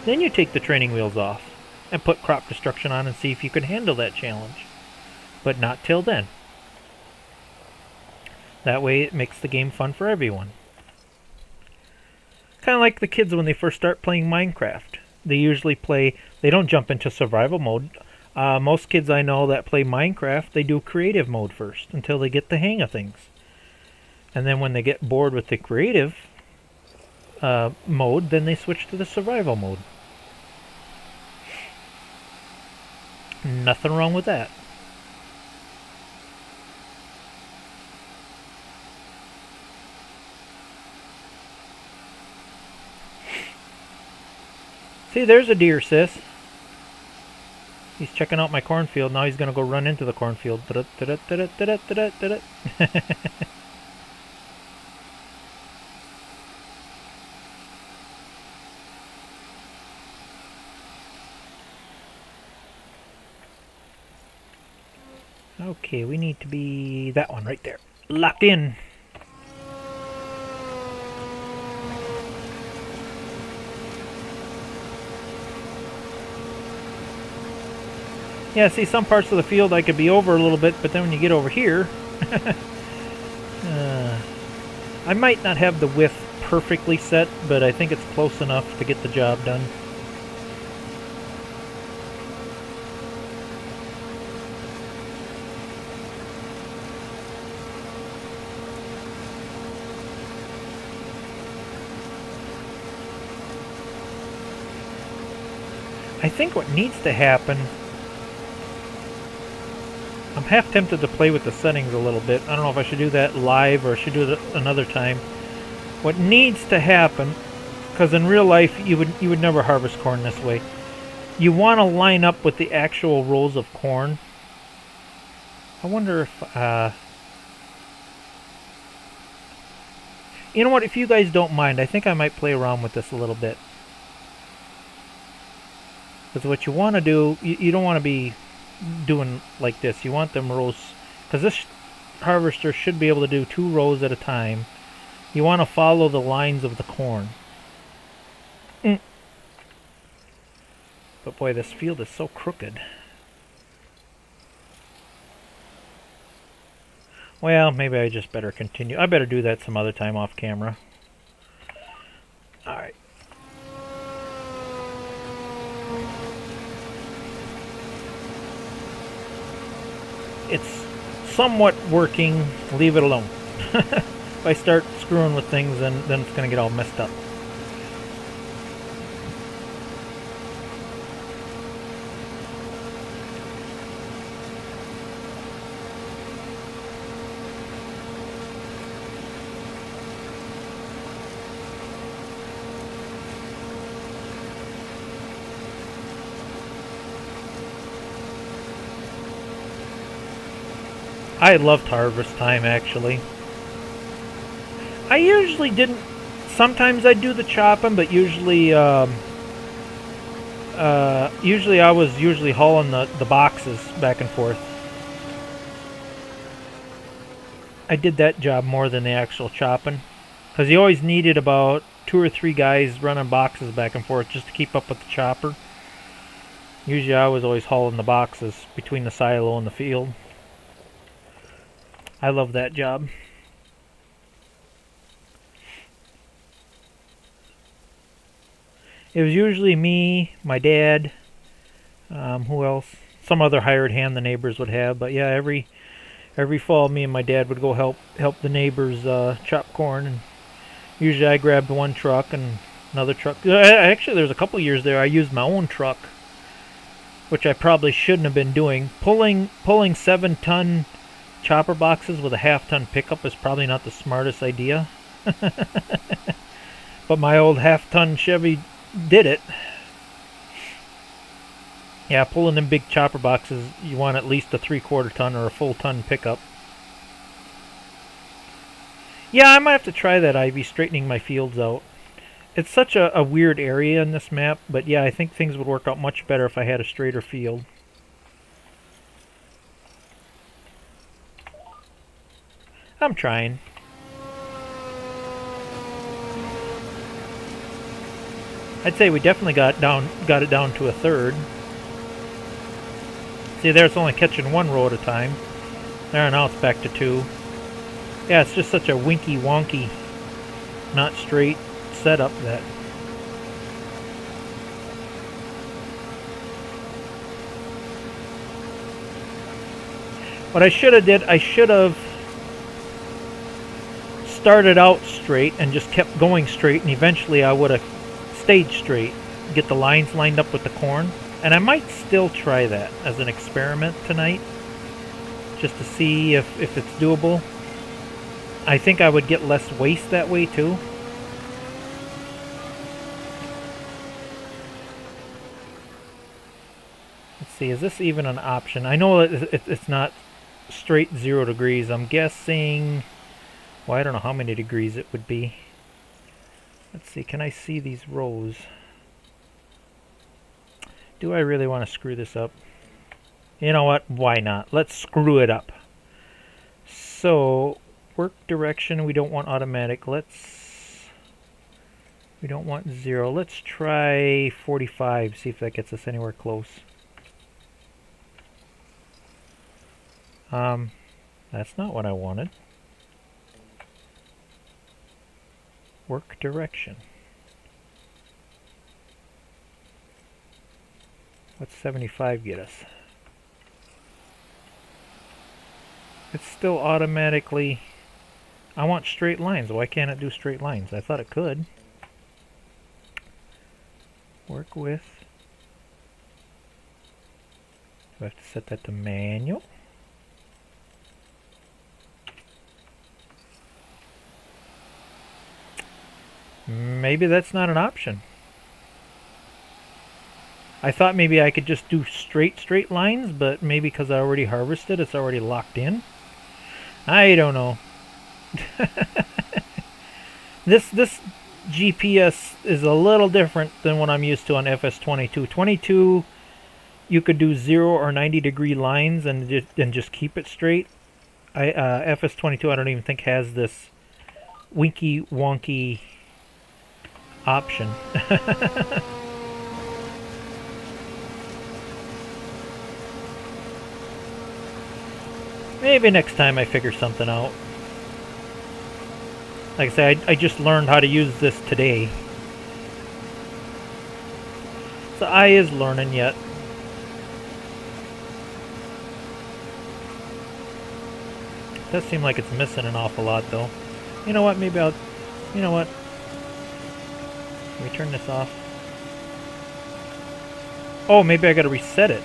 then you take the training wheels off and put crop destruction on and see if you can handle that challenge. But not till then. That way it makes the game fun for everyone. Kind of like the kids when they first start playing Minecraft. They usually play, they don't jump into survival mode. Most kids I know that play Minecraft, they do creative mode first until they get the hang of things. And then when they get bored with the creative mode, then they switch to the survival mode. Nothing wrong with that. See, there's a deer, sis. He's checking out my cornfield. Now he's going to go run into the cornfield. Okay, we need to be that one right there. Locked in. Yeah, see, some parts of the field I could be over a little bit, but then when you get over here, I might not have the width perfectly set, but I think it's close enough to get the job done. I think what needs to happen... I'm half tempted to play with the settings a little bit. I don't know if I should do that live or should do it another time. What needs to happen, because in real life you would never harvest corn this way. You want to line up with the actual rows of corn. I wonder if you know what, if you guys don't mind, I think I might play around with this a little bit. Because what you want to do, you don't want to be doing like this. You want them rows, because this harvester should be able to do 2 rows at a time. You want to follow the lines of the corn. But boy, this field is so crooked. Well, maybe I just better continue. I better do that some other time off camera. Alright. It's somewhat working. Leave it alone. If I start screwing with things, then it's going to get all messed up. I loved harvest time, actually. I usually didn't. Sometimes I do the chopping, but usually I was hauling the boxes back and forth. I did that job more than the actual chopping, because you always needed about 2 or 3 guys running boxes back and forth just to keep up with the chopper. Usually I was always hauling the boxes between the silo and the field. I love that job. It was usually me, my dad, who else? Some other hired hand the neighbors would have. But yeah, every fall, me and my dad would go help the neighbors chop corn. And usually I grabbed one truck and another truck. Actually, there's a couple years there I used my own truck, which I probably shouldn't have been doing. Pulling 7-ton chopper boxes with a half-ton pickup is probably not the smartest idea. But my old half-ton Chevy did it. Yeah, pulling them big chopper boxes, you want at least a 3/4 ton or a full ton pickup. Yeah, I might have to try that, Ivy, straightening my fields out. It's such a weird area in this map, but yeah, I think things would work out much better if I had a straighter field. I'm trying. I'd say we definitely got it down to a third. See, there it's only catching 1 row at a time. There, now it's back to 2. Yeah, it's just such a winky wonky, not straight setup that. What I should have did, I should have started out straight and just kept going straight, and eventually I would have stayed straight, get the lines lined up with the corn. And I might still try that as an experiment tonight, just to see if it's doable. I think I would get less waste that way too. Let's see, is this even an option? I know it's not straight 0 degrees. I'm guessing, well, I don't know how many degrees it would be. Let's see, can I see these rows? Do I really want to screw this up? You know what? Why not? Let's screw it up. So, work direction, we don't want automatic. We don't want 0. Let's try 45, see if that gets us anywhere close. That's not what I wanted. Work direction. What's 75 get us? It's still automatically... I want straight lines. Why can't it do straight lines? I thought it could. Work with... Do I have to set that to manual? Maybe that's not an option. I thought maybe I could just do straight lines, but maybe because I already harvested, it's already locked in. I don't know. This GPS is a little different than what I'm used to on FS25. 22, you could do 0 or 90-degree lines and just keep it straight. FS25, I don't even think has this winky wonky option. Maybe next time I figure something out. Like I say, I just learned how to use this today. So I is learning yet. It does seem like it's missing an awful lot though. You know what, maybe I'll... You know what? Let me turn this off. Oh, maybe I gotta reset it.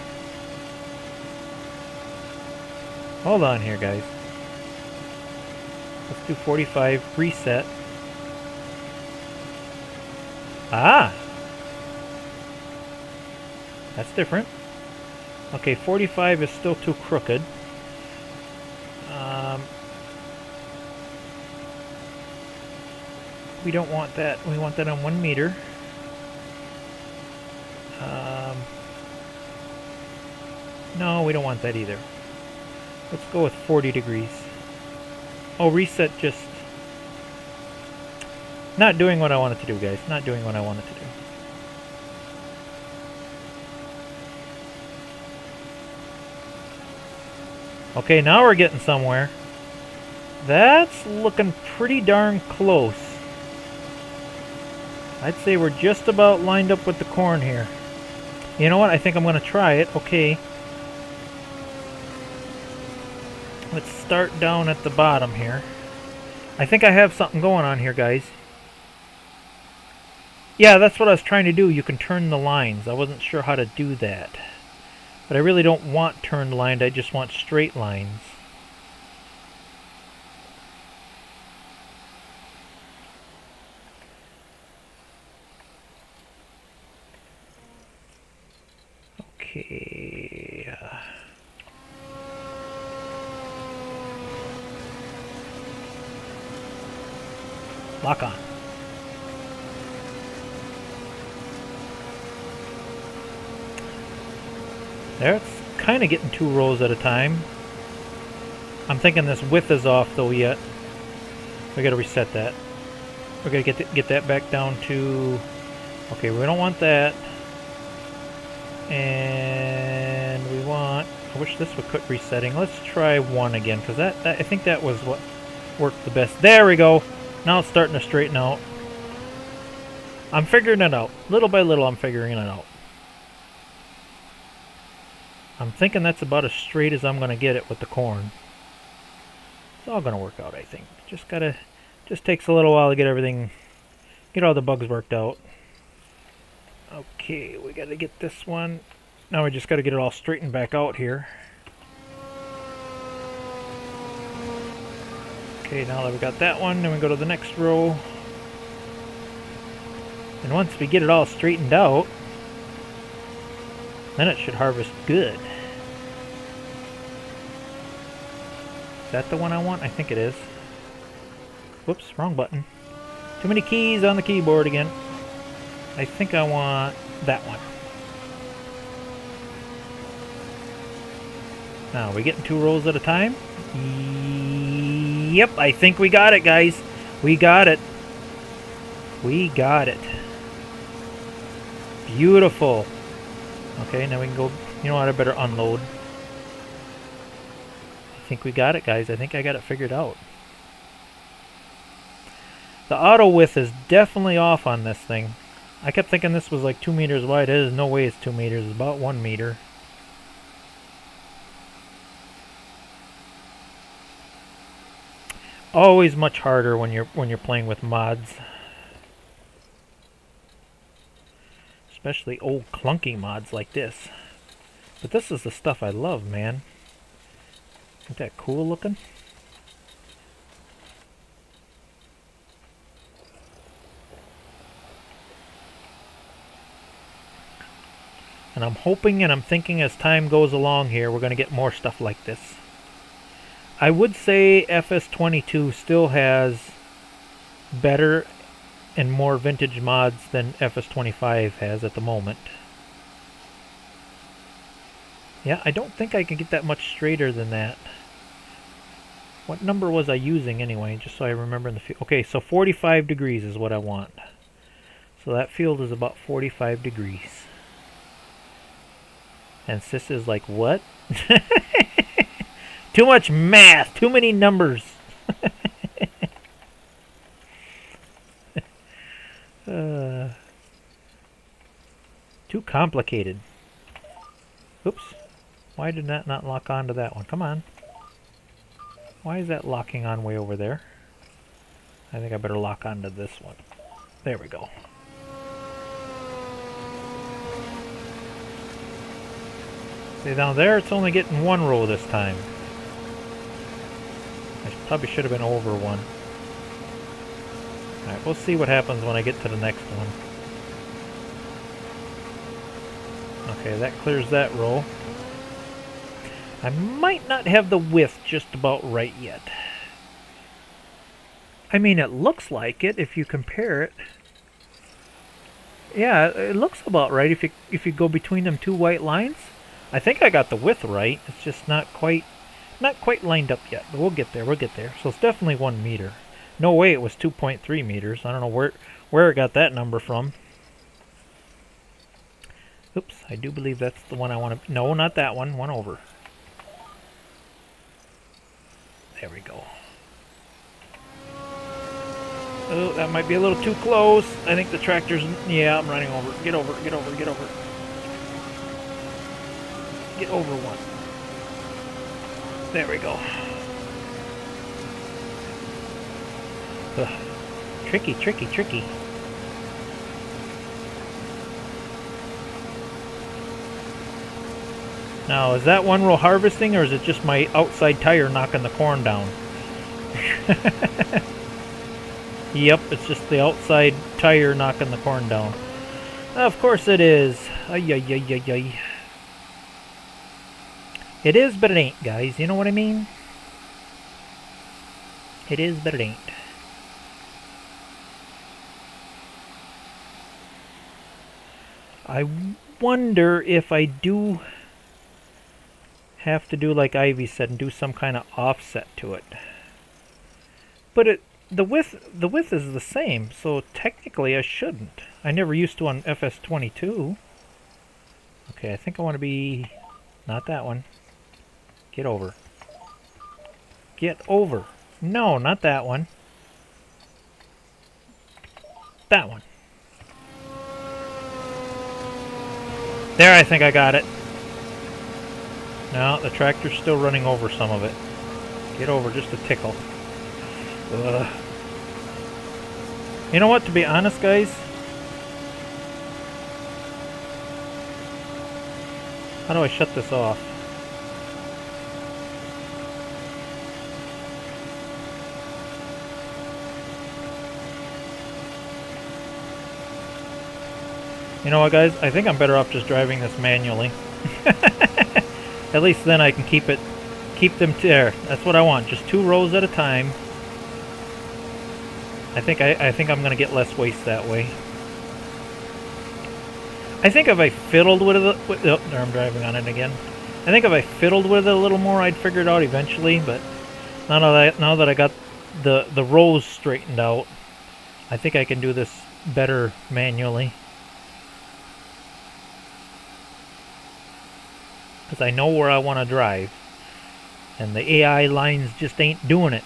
Hold on here, guys. Let's do 45, reset. Ah! That's different. Okay, 45 is still too crooked. we don't want that. We want that on 1 meter. No, we don't want that either. Let's go with 40 degrees. Oh, reset just... Not doing what I want it to do, guys. Not doing what I want it to do. Okay, now we're getting somewhere. That's looking pretty darn close. I'd say we're just about lined up with the corn here. You know what? I think I'm going to try it. Okay. Let's start down at the bottom here. I think I have something going on here, guys. Yeah, that's what I was trying to do. You can turn the lines. I wasn't sure how to do that. But I really don't want turned lines. I just want straight lines. Okay. Lock on. There, it's kind of getting 2 rows at a time. I'm thinking this width is off though yet. We got to reset that. We're gonna get that back down to. Okay, we don't want that. And we want. I wish this would quit resetting. Let's try 1 again, because that I think that was what worked the best. There we go. Now it's starting to straighten out. I'm figuring it out. Little by little, I'm figuring it out. I'm thinking that's about as straight as I'm going to get it with the corn. It's all going to work out, I think. Just takes a little while to get everything, get all the bugs worked out. Okay, we got to get this one. Now we just got to get it all straightened back out here. Okay, now that we got that one, then we go to the next row. And once we get it all straightened out, then it should harvest good. Is that the one I want? I think it is. Whoops, wrong button. Too many keys on the keyboard again. I think I want that one. Now, are we getting 2 rows at a time? Yep, I think we got it, guys. We got it. We got it. Beautiful. Okay, now we can go. You know what? I better unload. I think we got it, guys. I think I got it figured out. The auto width is definitely off on this thing. I kept thinking this was like 2 meters wide. It is no way it's 2 meters. It's about 1 meter. Always much harder when you're playing with mods. Especially old clunky mods like this. But this is the stuff I love, man. Isn't that cool looking? And I'm hoping and I'm thinking as time goes along here, we're going to get more stuff like this. I would say FS25 still has better and more vintage mods than FS25 has at the moment. Yeah, I don't think I can get that much straighter than that. What number was I using anyway, just so I remember in the field? Okay, so 45 degrees is what I want. So that field is about 45 degrees. And Sis is like, what? Too much math, too many numbers. Too complicated. Oops. Why did that not lock on to that one? Come on. Why is that locking on way over there? I think I better lock on to this one. There we go. See, down there it's only getting 1 row this time. I probably should have been over 1. Alright, we'll see what happens when I get to the next one. Okay, that clears that row. I might not have the width just about right yet. I mean, it looks like it if you compare it. Yeah, it looks about right if you go between them two white lines. I think I got the width right. It's just not quite lined up yet, but we'll get there. We'll get there. So it's definitely 1 meter. No way it was 2.3 meters. I don't know where it got that number from. Oops, I do believe that's the one I want to... No, not that one. One over. There we go. Oh, that might be a little too close. I think the tractor's... Yeah, I'm running over. Get over, get over, get over. Get over one. There we go. Ugh. Tricky, tricky, tricky. Now, is that one row harvesting, or is it just my outside tire knocking the corn down? Yep, it's just the outside tire knocking the corn down. Of course it is. Ay, ay, ay, ay, ay. It is, but it ain't, guys. You know what I mean? It is, but it ain't. I wonder if I do have to do like Ivy said and do some kind of offset to it. But the width is the same, so technically I shouldn't. I never used to on FS25. Okay, I think I want to be... Not that one. Get over. Get over. No, not that one. That one. There, I think I got it. No, the tractor's still running over some of it. Get over just a tickle. Ugh. You know what, to be honest, guys? How do I shut this off? You know what, guys? I think I'm better off just driving this manually. At least then I can keep them there. That's what I want. Just 2 rows at a time. I think I'm gonna get less waste that way. I think if I fiddled with it, oh, there I'm driving on it again. I think if I fiddled with it a little more, I'd figure it out eventually. But now that I got the rows straightened out, I think I can do this better manually. Because I know where I want to drive. And the AI lines just ain't doing it.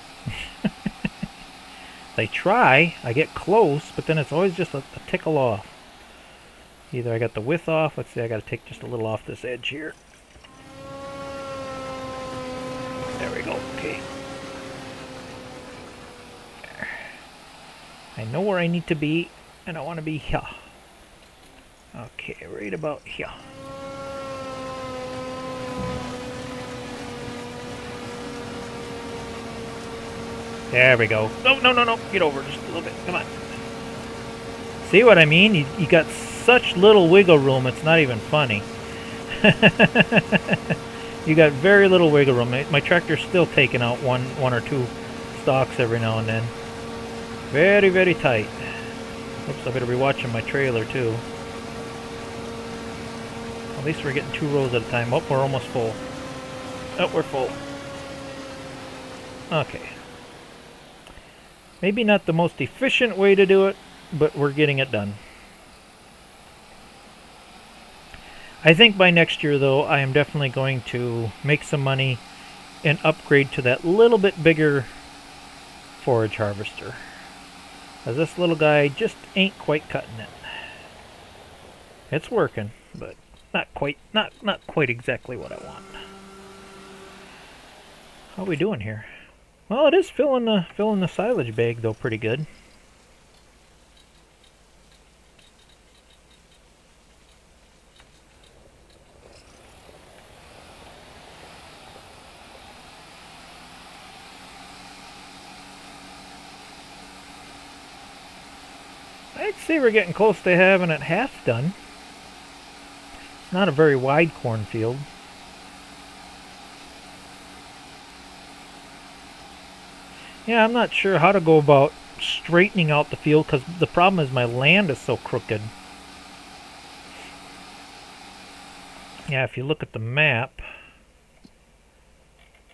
They try, I get close, but then it's always just a tickle off. Either I got the width off, let's see, I got to take just a little off this edge here. There we go, okay. There. I know where I need to be, and I want to be here. Okay, right about here. There we go. No, no, no, no. Get over just a little bit. Come on. See what I mean? You got such little wiggle room, it's not even funny. You got very little wiggle room. My tractor's still taking out one or two stalks every now and then. Very, very tight. Oops, I better be watching my trailer too. At least we're getting 2 rows at a time. Oh, we're almost full. Oh, we're full. Okay. Maybe not the most efficient way to do it, but we're getting it done. I think by next year, though, I am definitely going to make some money and upgrade to that little bit bigger forage harvester. As this little guy just ain't quite cutting it. It's working, but not quite exactly what I want. How are we doing here? Well, it is filling the silage bag though pretty good. I'd say we're getting close to having it half done. It's not a very wide cornfield. Yeah, I'm not sure how to go about straightening out the field because the problem is my land is so crooked. Yeah, if you look at the map,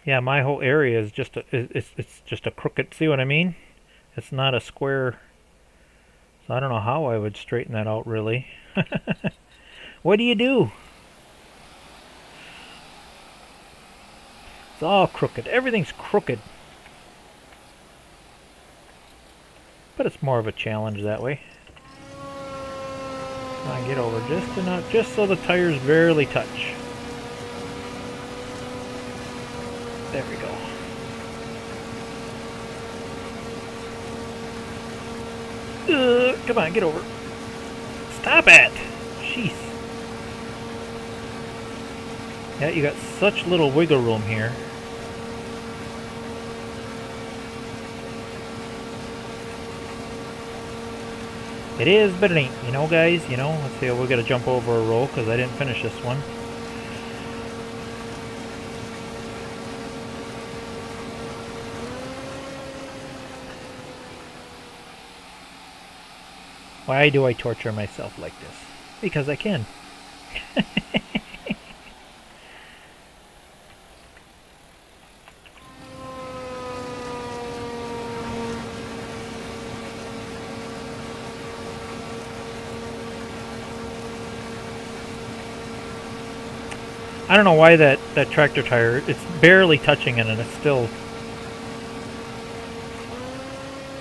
yeah, my whole area is just it's just a crooked. See what I mean? It's not a square. So I don't know how I would straighten that out really. What do you do? It's all crooked. Everything's crooked. But it's more of a challenge that way. Come on, get over just enough, just so the tires barely touch. There we go. Come on, get over. Stop it! Jeez. Yeah, you got such little wiggle room here. It is, but it ain't. You know, guys, you know, let's see, we gotta jump over a row because I didn't finish this one. Why do I torture myself like this? Because I can. I don't know why that tractor tire, it's barely touching it and it's still...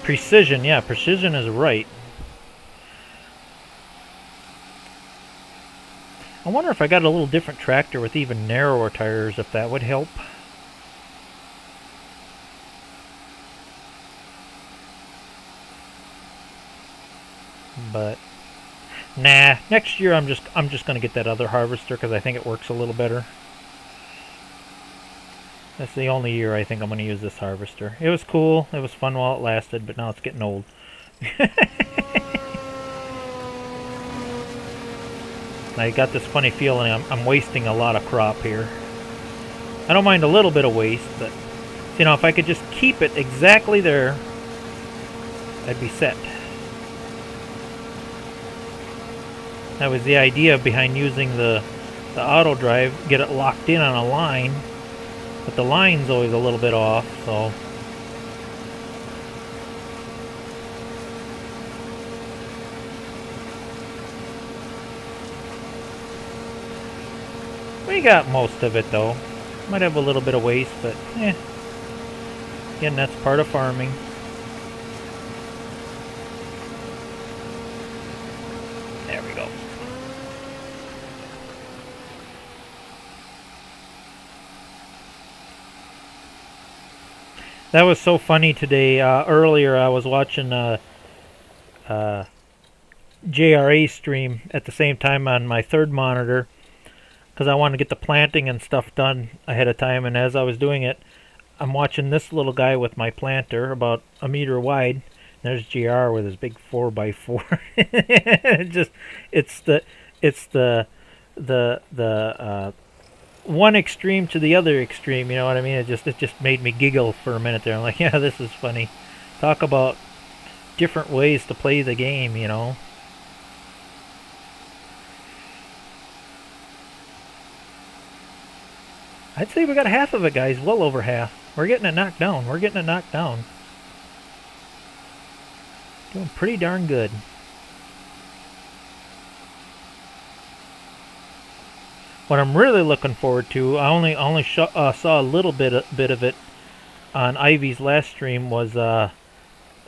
Precision, yeah, precision is right. I wonder if I got a little different tractor with even narrower tires, if that would help. But nah, next year I'm just going to get that other harvester because I think it works a little better. That's the only year I think I'm going to use this harvester. It was cool, it was fun while it lasted, but now it's getting old. I got this funny feeling I'm wasting a lot of crop here. I don't mind a little bit of waste, but you know, if I could just keep it exactly there, I'd be set. That was the idea behind using the auto drive, get it locked in on a line, but the line's always a little bit off, so we got most of it though. Might have a little bit of waste, but again, that's part of farming. There we go. That was so funny today. Earlier I was watching JRA stream at the same time on my third monitor because I wanted to get the planting and stuff done ahead of time, and as I was doing it, I'm watching this little guy with my planter about a meter wide. There's JR with his big 4x4. It's the one extreme to the other extreme, you know what I mean? It just made me giggle for a minute there. I'm like, yeah, this is funny. Talk about different ways to play the game, you know. I'd say we got half of it, guys. Well over half. We're getting it knocked down. We're getting it knocked down. Doing pretty darn good. What I'm really looking forward to, I only saw a little bit of it on Ivy's last stream, was her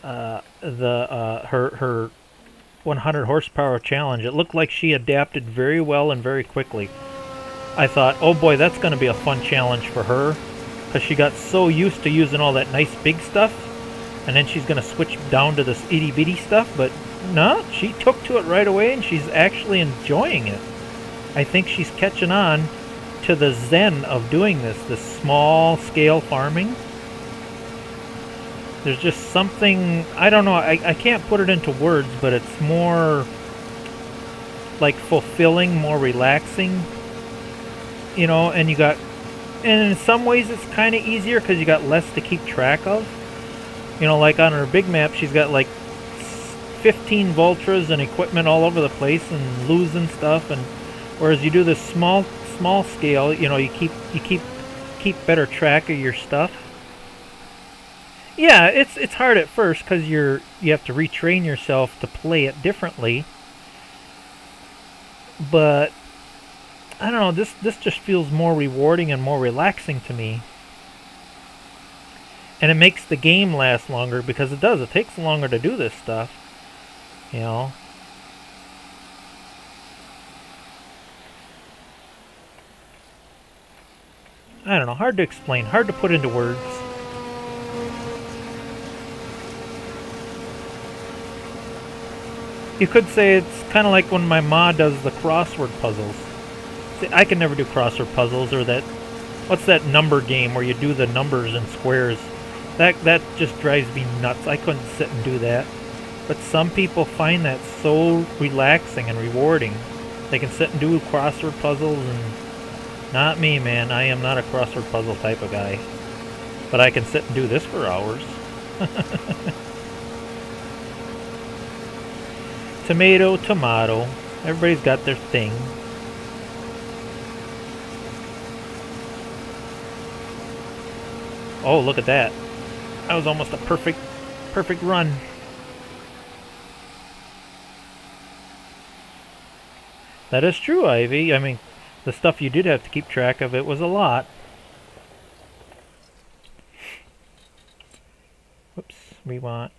100 horsepower challenge. It looked like she adapted very well and very quickly. I thought, oh boy, that's going to be a fun challenge for her, because she got so used to using all that nice big stuff, and then she's going to switch down to this itty bitty stuff. But no, she took to it right away, and she's actually enjoying it. I think she's catching on to the zen of doing this small scale farming. There's just something, I don't know, I can't put it into words, but it's more like fulfilling, more relaxing, you know. And in some ways it's kind of easier because you got less to keep track of, You know, like on her big map, she's got like 15 Vultras and equipment all over the place and losing stuff. And whereas you do this small scale, you know, you keep better track of your stuff. Yeah, it's hard at first because you have to retrain yourself to play it differently. But I don't know, this just feels more rewarding and more relaxing to me. And it makes the game last longer because it does. It takes longer to do this stuff. You know. I don't know, hard to explain, hard to put into words. You could say it's kind of like when my ma does the crossword puzzles. See, I can never do crossword puzzles or that... What's that number game where you do the numbers and squares? That just drives me nuts. I couldn't sit and do that. But some people find that so relaxing and rewarding. They can sit and do crossword puzzles and... Not me, man. I am not a crossword puzzle type of guy. But I can sit and do this for hours. Tomato, tomato. Everybody's got their thing. Oh, look at that. That was almost a perfect run. That is true, Ivy. I mean, the stuff you did have to keep track of, it was a lot. Whoops, we want...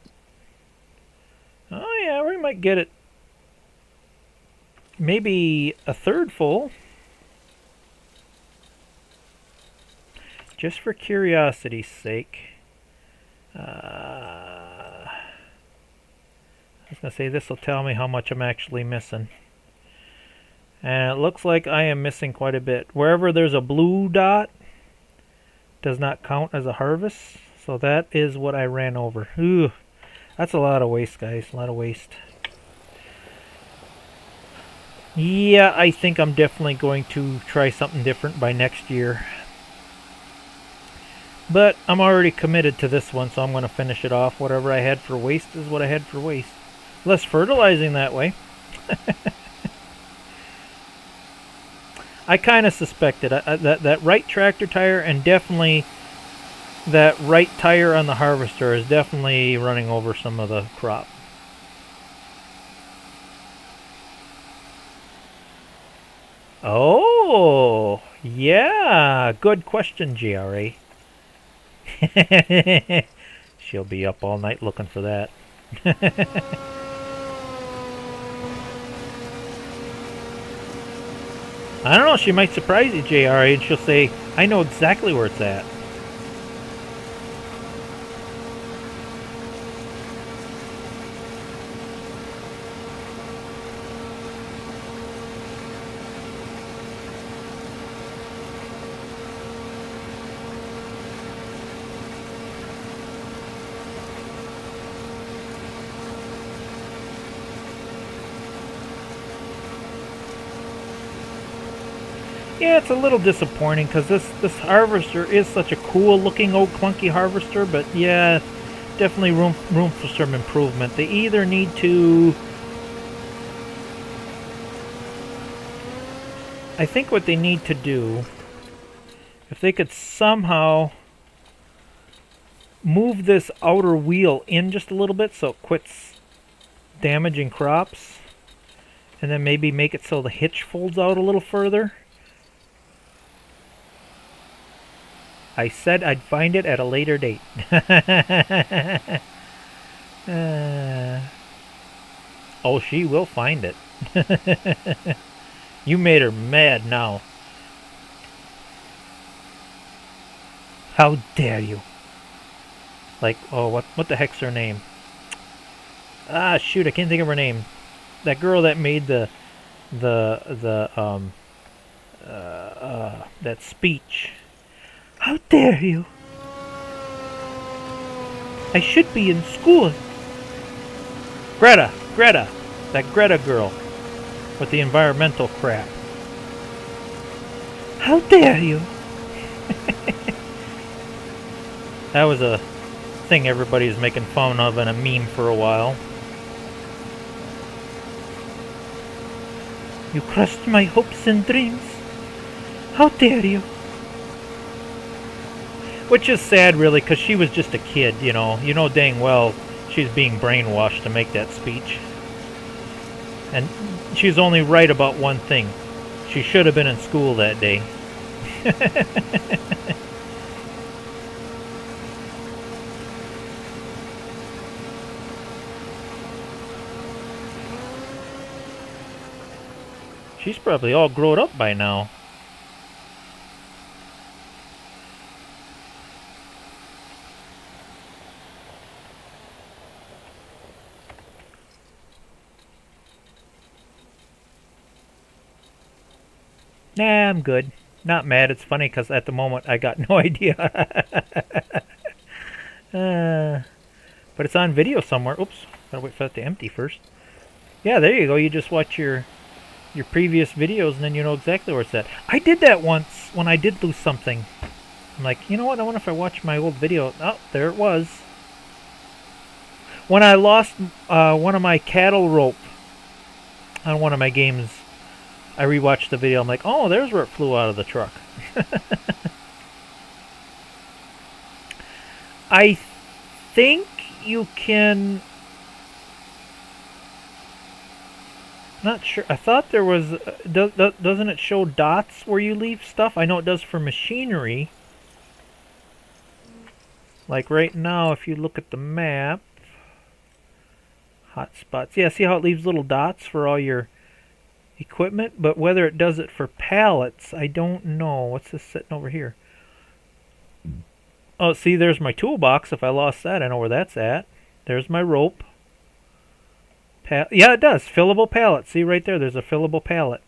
Oh yeah, we might get it. Maybe a third full. Just for curiosity's sake. I was going to say this will tell me how much I'm actually missing. And it looks like I am missing quite a bit. Wherever there's a blue dot does not count as a harvest. So that is what I ran over. Ooh, that's a lot of waste, guys. A lot of waste. Yeah, I think I'm definitely going to try something different by next year. But I'm already committed to this one, so I'm going to finish it off. Whatever I had for waste is what I had for waste. Less fertilizing that way. I kind of suspected that right tractor tire and definitely that right tire on the harvester is definitely running over some of the crop. Oh, yeah. Good question, GRA. She'll be up all night looking for that. I don't know, she might surprise you, JRA, and she'll say, I know exactly where it's at. Yeah, it's a little disappointing because this harvester is such a cool looking old clunky harvester, but yeah, definitely room for some improvement. They either need to... I think what they need to do, if they could somehow move this outer wheel in just a little bit so it quits damaging crops, and then maybe make it so the hitch folds out a little further. I said I'd find it at a later date. Oh, she will find it. You made her mad now. How dare you? Like, oh, what the heck's her name? Ah, shoot, I can't think of her name. That girl that made that speech. How dare you? I should be in school. Greta, that Greta girl with the environmental crap. How dare you? That was a thing everybody's making fun of and a meme for a while. You crushed my hopes and dreams. How dare you? Which is sad, really, because she was just a kid, you know. You know dang well she's being brainwashed to make that speech. And she's only right about one thing. She should have been in school that day. She's probably all grown up by now. Nah, I'm good. Not mad. It's funny because at the moment I got no idea. But it's on video somewhere. Oops. Gotta wait for that to empty first. Yeah, there you go. You just watch your previous videos and then you know exactly where it's at. I did that once when I did lose something. I'm like, you know what? I wonder if I watch my old video. Oh, there it was. When I lost one of my cattle rope on one of my games, I rewatched the video. I'm like, oh, there's where it flew out of the truck. I think you can... Not sure. I thought there was... doesn't it show dots where you leave stuff? I know it does for machinery. Like right now, if you look at the map... Hotspots. Yeah, see how it leaves little dots for all your equipment? But whether it does it for pallets, I don't know. What's this sitting over here? Oh, see, there's my toolbox. If I lost that, I know where that's at. There's my rope. Yeah, it does. Fillable pallet. See right there, there's a fillable pallet.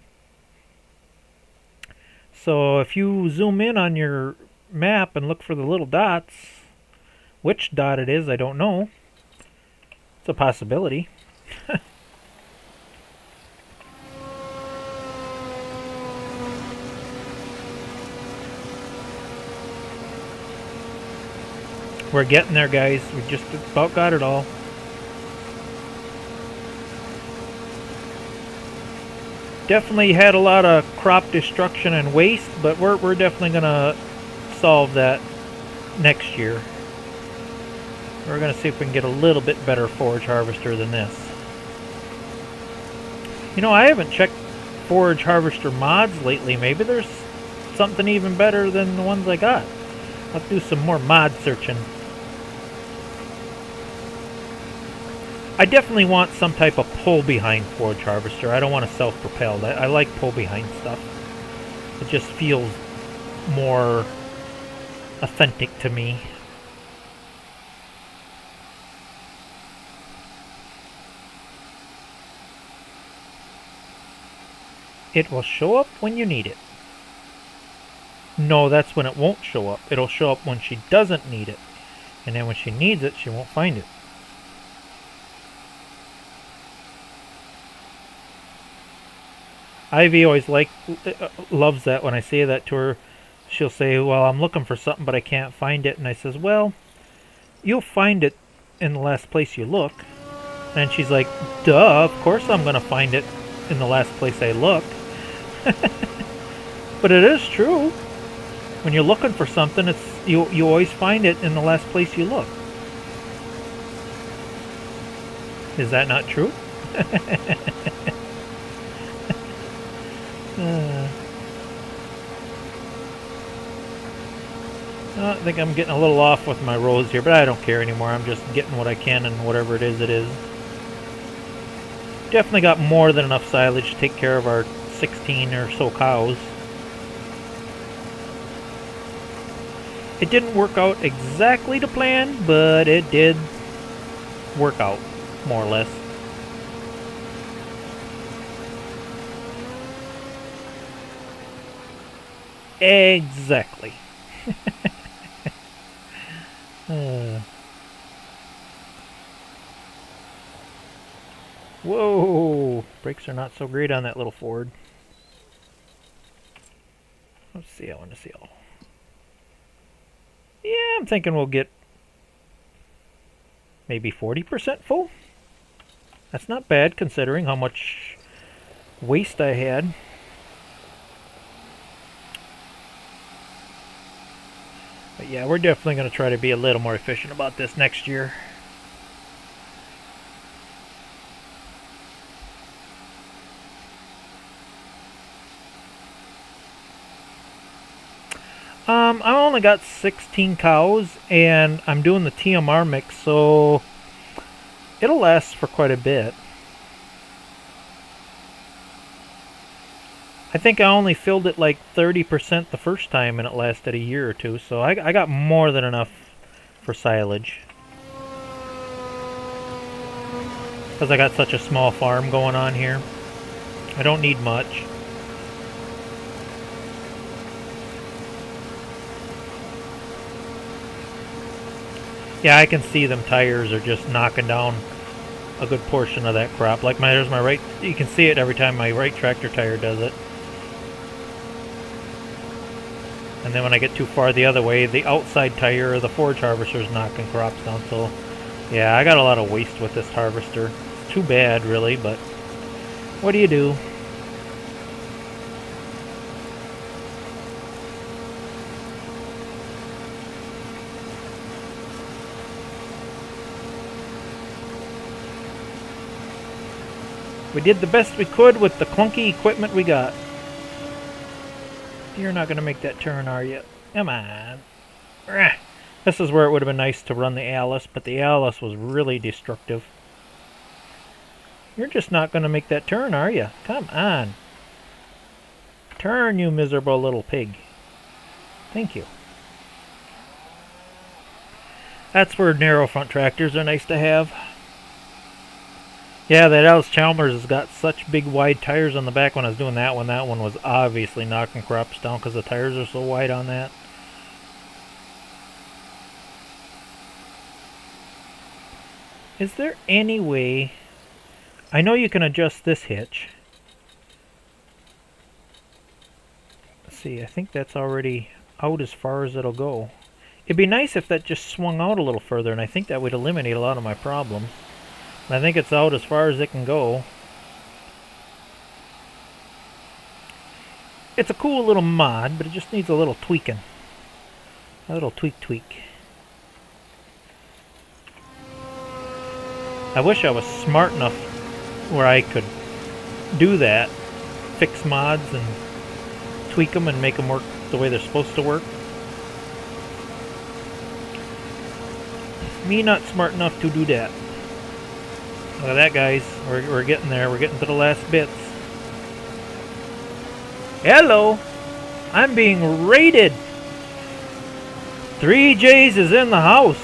So if you zoom in on your map and look for the little dots, which dot it is, I don't know. It's a possibility. We're getting there, guys. We just about got it all. Definitely had a lot of crop destruction and waste, but we're definitely gonna solve that next year. We're gonna see if we can get a little bit better forage harvester than this. You know, I haven't checked forage harvester mods lately. Maybe there's something even better than the ones I got. I'll do some more mod searching. I definitely want some type of pull-behind forage harvester. I don't want a self-propelled. I like pull-behind stuff. It just feels more authentic to me. It will show up when you need it. No, that's when it won't show up. It'll show up when she doesn't need it. And then when she needs it, she won't find it. Ivy always loves that when I say that to her. She'll say, well, I'm looking for something, but I can't find it. And I says, well, you'll find it in the last place you look. And she's like, duh, of course I'm going to find it in the last place I look. But it is true. When you're looking for something, you always find it in the last place you look. Is that not true? I think I'm getting a little off with my rows here, but I don't care anymore. I'm just getting what I can and whatever it is, it is. Definitely got more than enough silage to take care of our 16 or so cows. It didn't work out exactly to plan, but it did work out, more or less. Exactly. Whoa! Brakes are not so great on that little Ford. Let's see, I want to see all. Yeah, I'm thinking we'll get maybe 40% full. That's not bad considering how much waste I had. But yeah, we're definitely going to try to be a little more efficient about this next year. I only got 16 cows, and I'm doing the TMR mix, so it'll last for quite a bit. I think I only filled it like 30% the first time, and it lasted a year or two, so I got more than enough for silage. Because I got such a small farm going on here. I don't need much. Yeah, I can see them tires are just knocking down a good portion of that crop. Like there's my right, you can see it every time my right tractor tire does it. And then when I get too far the other way, the outside tire of the forage harvester is knocking crops down. So yeah, I got a lot of waste with this harvester. It's too bad really, but what do you do? We did the best we could with the clunky equipment we got. You're not going to make that turn, are you? Come on. This is where it would have been nice to run the Alice, but the Alice was really destructive. You're just not going to make that turn, are you? Come on. Turn, you miserable little pig. Thank you. That's where narrow front tractors are nice to have. Yeah, that Alice Chalmers has got such big wide tires on the back when I was doing that one. That one was obviously knocking crops down because the tires are so wide on that. Is there any way... I know you can adjust this hitch. Let's see, I think that's already out as far as it'll go. It'd be nice if that just swung out a little further, and I think that would eliminate a lot of my problems. I think it's out as far as it can go. It's a cool little mod, but it just needs a little tweaking. A little tweak. I wish I was smart enough where I could do that. Fix mods and tweak them and make them work the way they're supposed to work. Me not smart enough to do that. Look at that, guys. We're getting there. We're getting to the last bits. Hello! I'm being raided! 3Js is in the house.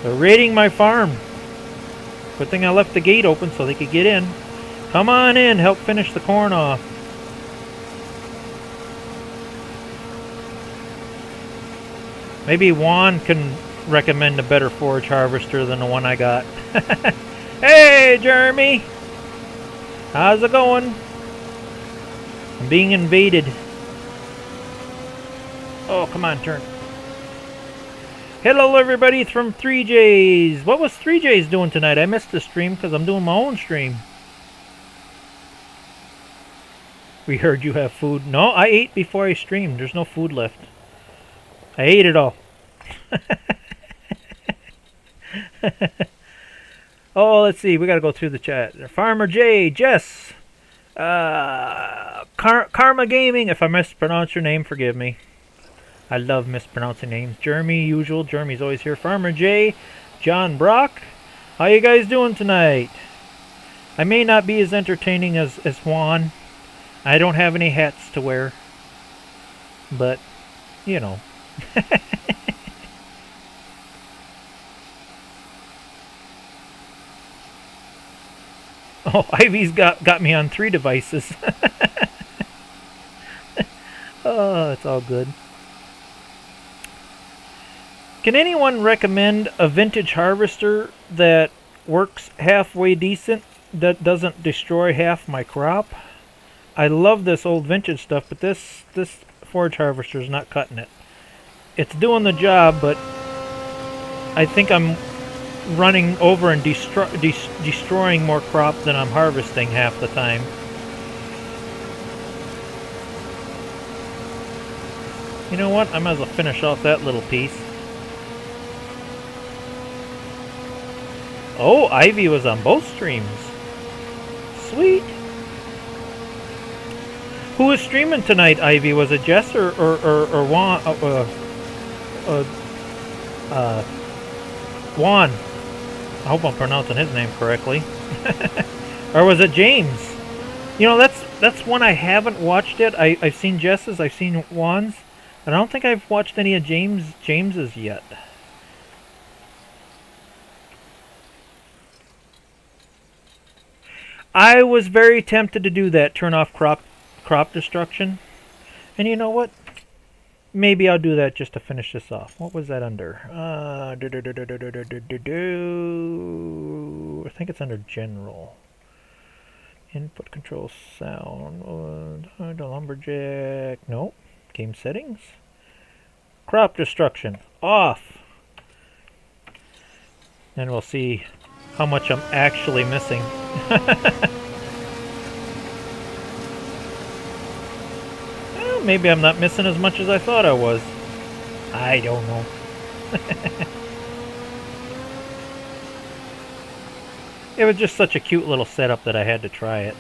They're raiding my farm. Good thing I left the gate open so they could get in. Come on in, help finish the corn off. Maybe Juan can recommend a better forage harvester than the one I got. Hey, Jeremy! How's it going? I'm being invaded. Oh, come on, turn. Hello, everybody from 3Js. What was 3Js doing tonight? I missed the stream because I'm doing my own stream. We heard you have food. No, I ate before I streamed. There's no food left. I ate it all. Oh, let's see. We got to go through the chat. Farmer J, Jess, Karma Gaming. If I mispronounce your name, forgive me. I love mispronouncing names. Jeremy, usual. Jeremy's always here. Farmer J, John Brock. How you guys doing tonight? I may not be as entertaining as Juan. I don't have any hats to wear. But, you know. Oh, Ivy's got me on 3 devices. Oh, it's all good. Can anyone recommend a vintage harvester that works halfway decent, that doesn't destroy half my crop? I love this old vintage stuff, but this forage harvester is not cutting it. It's doing the job, but I think I'm running over and destroying more crop than I'm harvesting half the time. You know what? I might as well finish off that little piece. Oh, Ivy was on both streams. Sweet. Who was streaming tonight, Ivy? Was it Jess or Juan? Juan. I hope I'm pronouncing his name correctly. Or was it James? You know, that's one I haven't watched yet. I've seen Jess's, I've seen Juan's, and I don't think I've watched any of James's yet. I was very tempted to do that, turn off crop destruction. And you know what? Maybe I'll do that just to finish this off. What was that under? I think it's under general. Input control sound. The lumberjack. Nope. Game settings. Crop destruction. Off. And we'll see how much I'm actually missing. Well, maybe I'm not missing as much as I thought I was. I don't know. It was just such a cute little setup that I had to try it.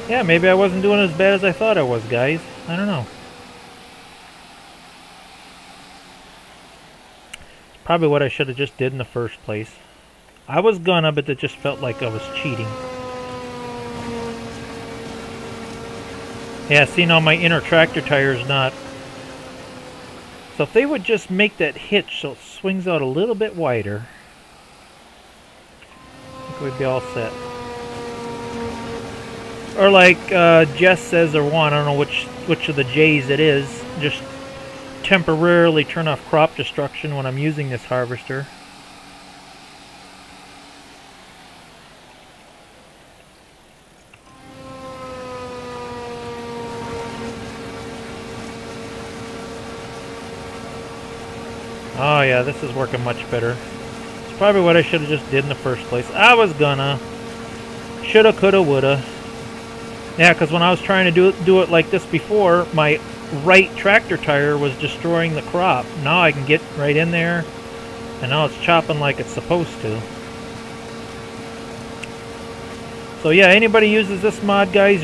Yeah, maybe I wasn't doing as bad as I thought I was, guys. I don't know. Probably what I should have just did in the first place. I was gonna, but it just felt like I was cheating. Yeah, see now my inner tractor tire is not. So if they would just make that hitch so it swings out a little bit wider, I think we'd be all set. Or like Jess says, or Juan, I don't know which of the J's it is, just temporarily turn off crop destruction when I'm using this harvester. Oh yeah, this is working much better. It's probably what I should have just did in the first place. I was gonna. Shoulda, coulda, woulda. Yeah, because when I was trying to do it like this before, my right tractor tire was destroying the crop. Now I can get right in there, and now it's chopping like it's supposed to. So yeah, anybody uses this mod, guys,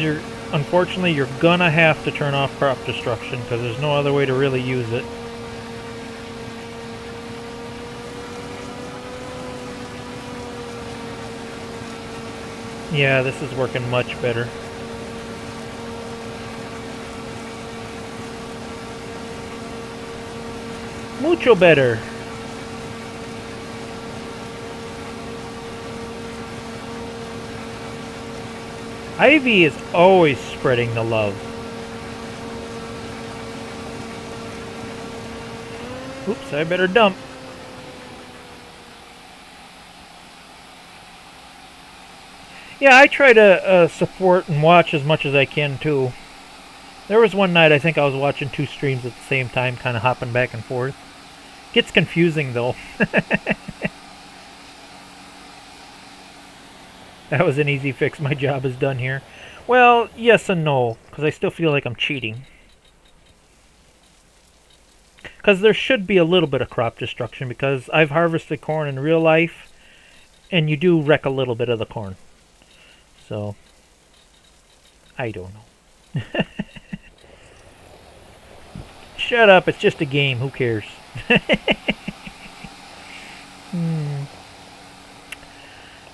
unfortunately you're gonna have to turn off crop destruction because there's no other way to really use it. Yeah, this is working much better. Mucho better. Ivy is always spreading the love. Oops, I better dump. Yeah, I try to support and watch as much as I can too. There was one night I think I was watching 2 streams at the same time, kind of hopping back and forth. Gets confusing though. That was an easy fix. My job is done here. Well, yes and no, because I still feel like I'm cheating. Because there should be a little bit of crop destruction, because I've harvested corn in real life, and you do wreck a little bit of the corn. So, I don't know. Shut up, it's just a game, who cares?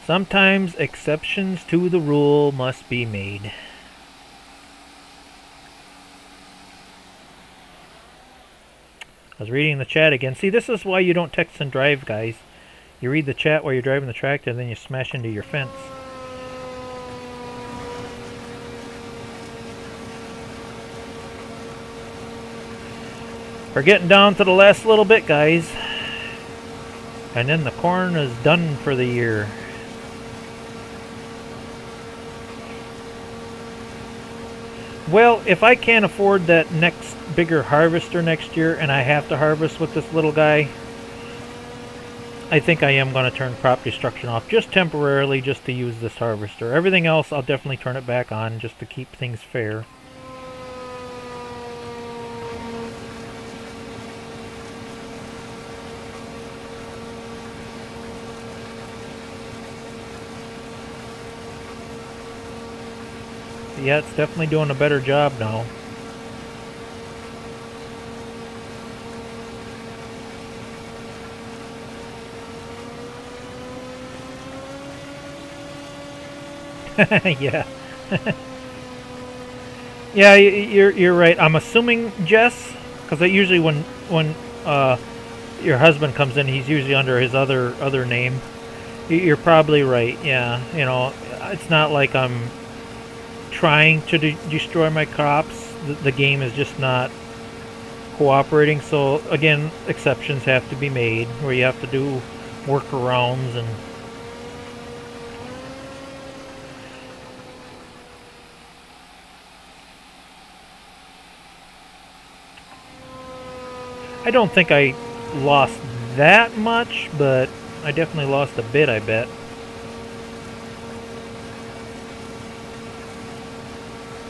Sometimes exceptions to the rule must be made. I was reading the chat again. See, this is why you don't text and drive, guys. You read the chat while you're driving the tractor, and then you smash into your fence. We're getting down to the last little bit, guys. And then the corn is done for the year. Well, if I can't afford that next bigger harvester next year and I have to harvest with this little guy, I think I am going to turn crop destruction off just temporarily just to use this harvester. Everything else I'll definitely turn it back on just to keep things fair. Yeah, it's definitely doing a better job now. Yeah. Yeah, you're right. I'm assuming Jess, because usually when your husband comes in, he's usually under his other name. You're probably right. Yeah, you know, it's not like I'm trying to destroy my crops. The game is just not cooperating. So again, exceptions have to be made where you have to do workarounds and. I don't think I lost that much, but I definitely lost a bit, I bet.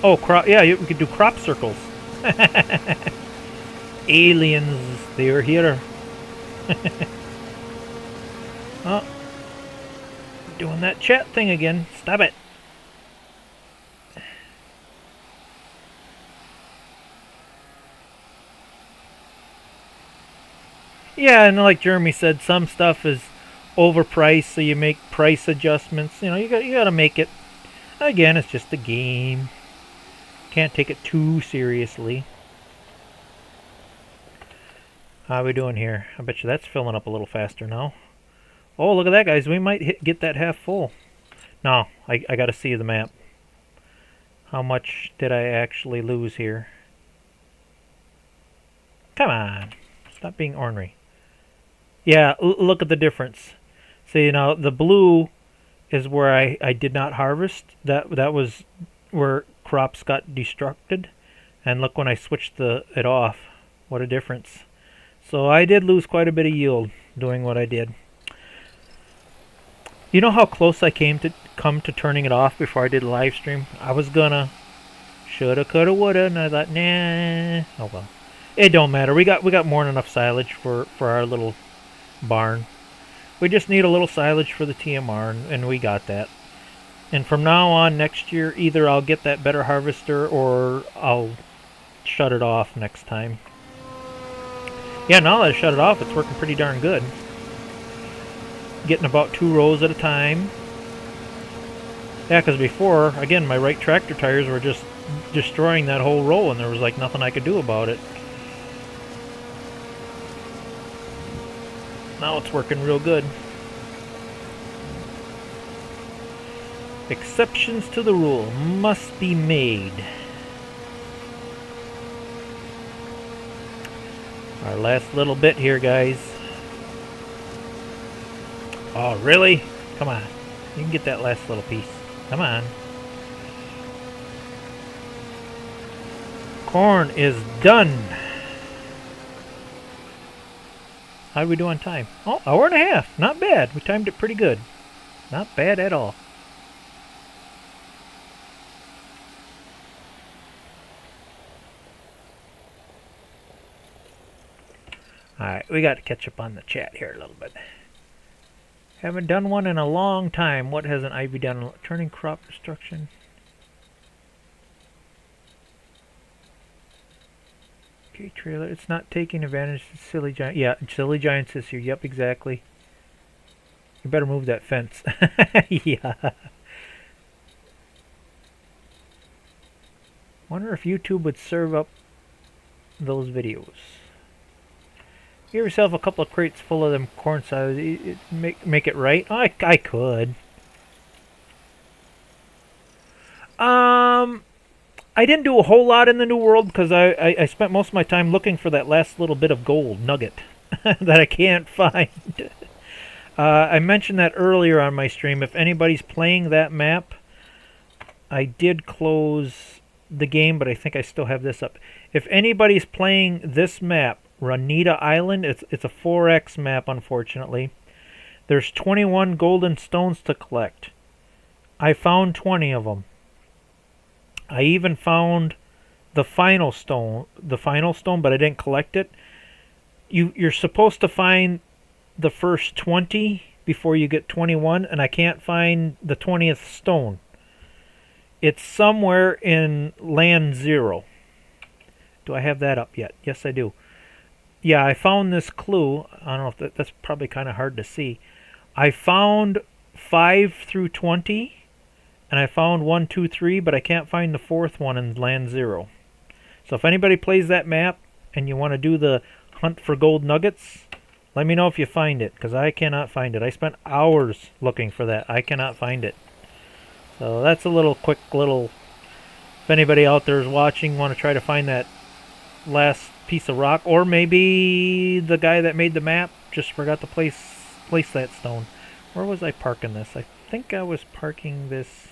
Oh, crop! Yeah, we could do crop circles. Aliens, they're here. Oh, doing that chat thing again. Stop it. Yeah, and like Jeremy said, some stuff is overpriced, so you make price adjustments. You know, you got to make it. Again, it's just a game. Can't take it too seriously. How are we doing here? I bet you that's filling up a little faster now. Oh, look at that, guys. We might get that half full. No, I got to see the map. How much did I actually lose here? Come on. Stop being ornery. Yeah, look at the difference. See, now the blue is where I did not harvest. That was where crops got destructed. And look when I switched it off. What a difference. So I did lose quite a bit of yield doing what I did. You know how close I come to turning it off before I did the live stream? I was gonna shoulda, coulda, woulda, and I thought, nah. Oh well. It don't matter. We got more than enough silage for our little barn. We just need a little silage for the TMR, and we got that. And from now on, next year, either I'll get that better harvester or I'll shut it off next time. Yeah, now that I shut it off, it's working pretty darn good. Getting about 2 rows at a time. Yeah, because before, again, my right tractor tires were just destroying that whole row, and there was like nothing I could do about it. Now it's working real good. Exceptions to the rule must be made. Our last little bit here, guys. Oh, really? Come on. You can get that last little piece. Come on. Corn is done. How do we do on time? Oh, hour and a half. Not bad. We timed it pretty good. Not bad at all. Alright, we got to catch up on the chat here a little bit. Haven't done one in a long time. What hasn't Ivy done? Turning crop destruction. Okay, trailer. It's not taking advantage of silly giant. Yeah, silly giants this year. Yep, exactly. You better move that fence. Yeah. Wonder if YouTube would serve up those videos. Give yourself a couple of crates full of them corn silos. Make it right. Oh, I could. I didn't do a whole lot in the New World because I spent most of my time looking for that last little bit of gold nugget that I can't find. I mentioned that earlier on my stream. If anybody's playing that map, I did close the game, but I think I still have this up. If anybody's playing this map, Ranita Island, it's a 4X map, unfortunately. There's 21 golden stones to collect. I found 20 of them. I even found the final stone, but I didn't collect it. You're supposed to find the first 20 before you get 21, and I can't find the 20th stone. It's somewhere in land 0. Do I have that up yet? Yes, I do. Yeah, I found this clue. I don't know if that's probably kind of hard to see. I found 5 through 20, and I found 1, 2, 3, but I can't find the 4th one in land 0. So if anybody plays that map and you want to do the hunt for gold nuggets, let me know if you find it, because I cannot find it. I spent hours looking for that. I cannot find it. So that's a quick little, if anybody out there is watching, want to try to find that last piece of rock, or maybe the guy that made the map just forgot to place that stone. Where was I parking this? I think I was parking this.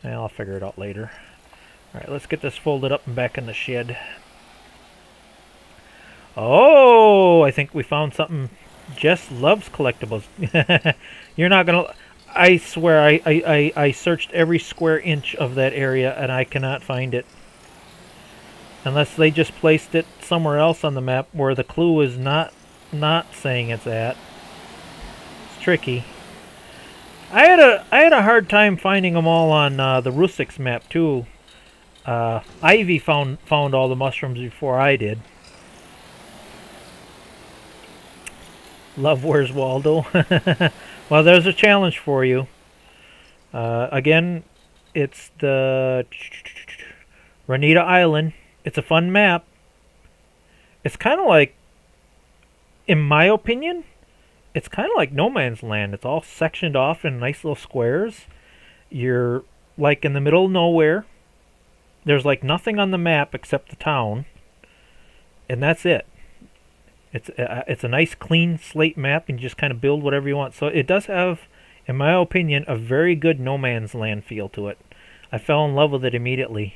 I'll figure it out later. Alright, let's get this folded up and back in the shed. Oh, I think we found something. Jess loves collectibles. You're not gonna... I swear, I searched every square inch of that area and I cannot find it. Unless they just placed it somewhere else on the map where the clue is not saying it's at. It's tricky. I had a hard time finding them all on the Rustics map too. Ivy found all the mushrooms before I did. Love Where's Waldo. Well, there's a challenge for you. Again, it's the Ranita Island. It's a fun map. It's kind of like, in my opinion, it's kind of like No Man's Land. It's all sectioned off in nice little squares. You're like in the middle of nowhere. There's like nothing on the map except the town. And that's it. It's a nice clean slate map, and you just kind of build whatever you want. So it does have, in my opinion, a very good No Man's Land feel to it. I fell in love with it immediately.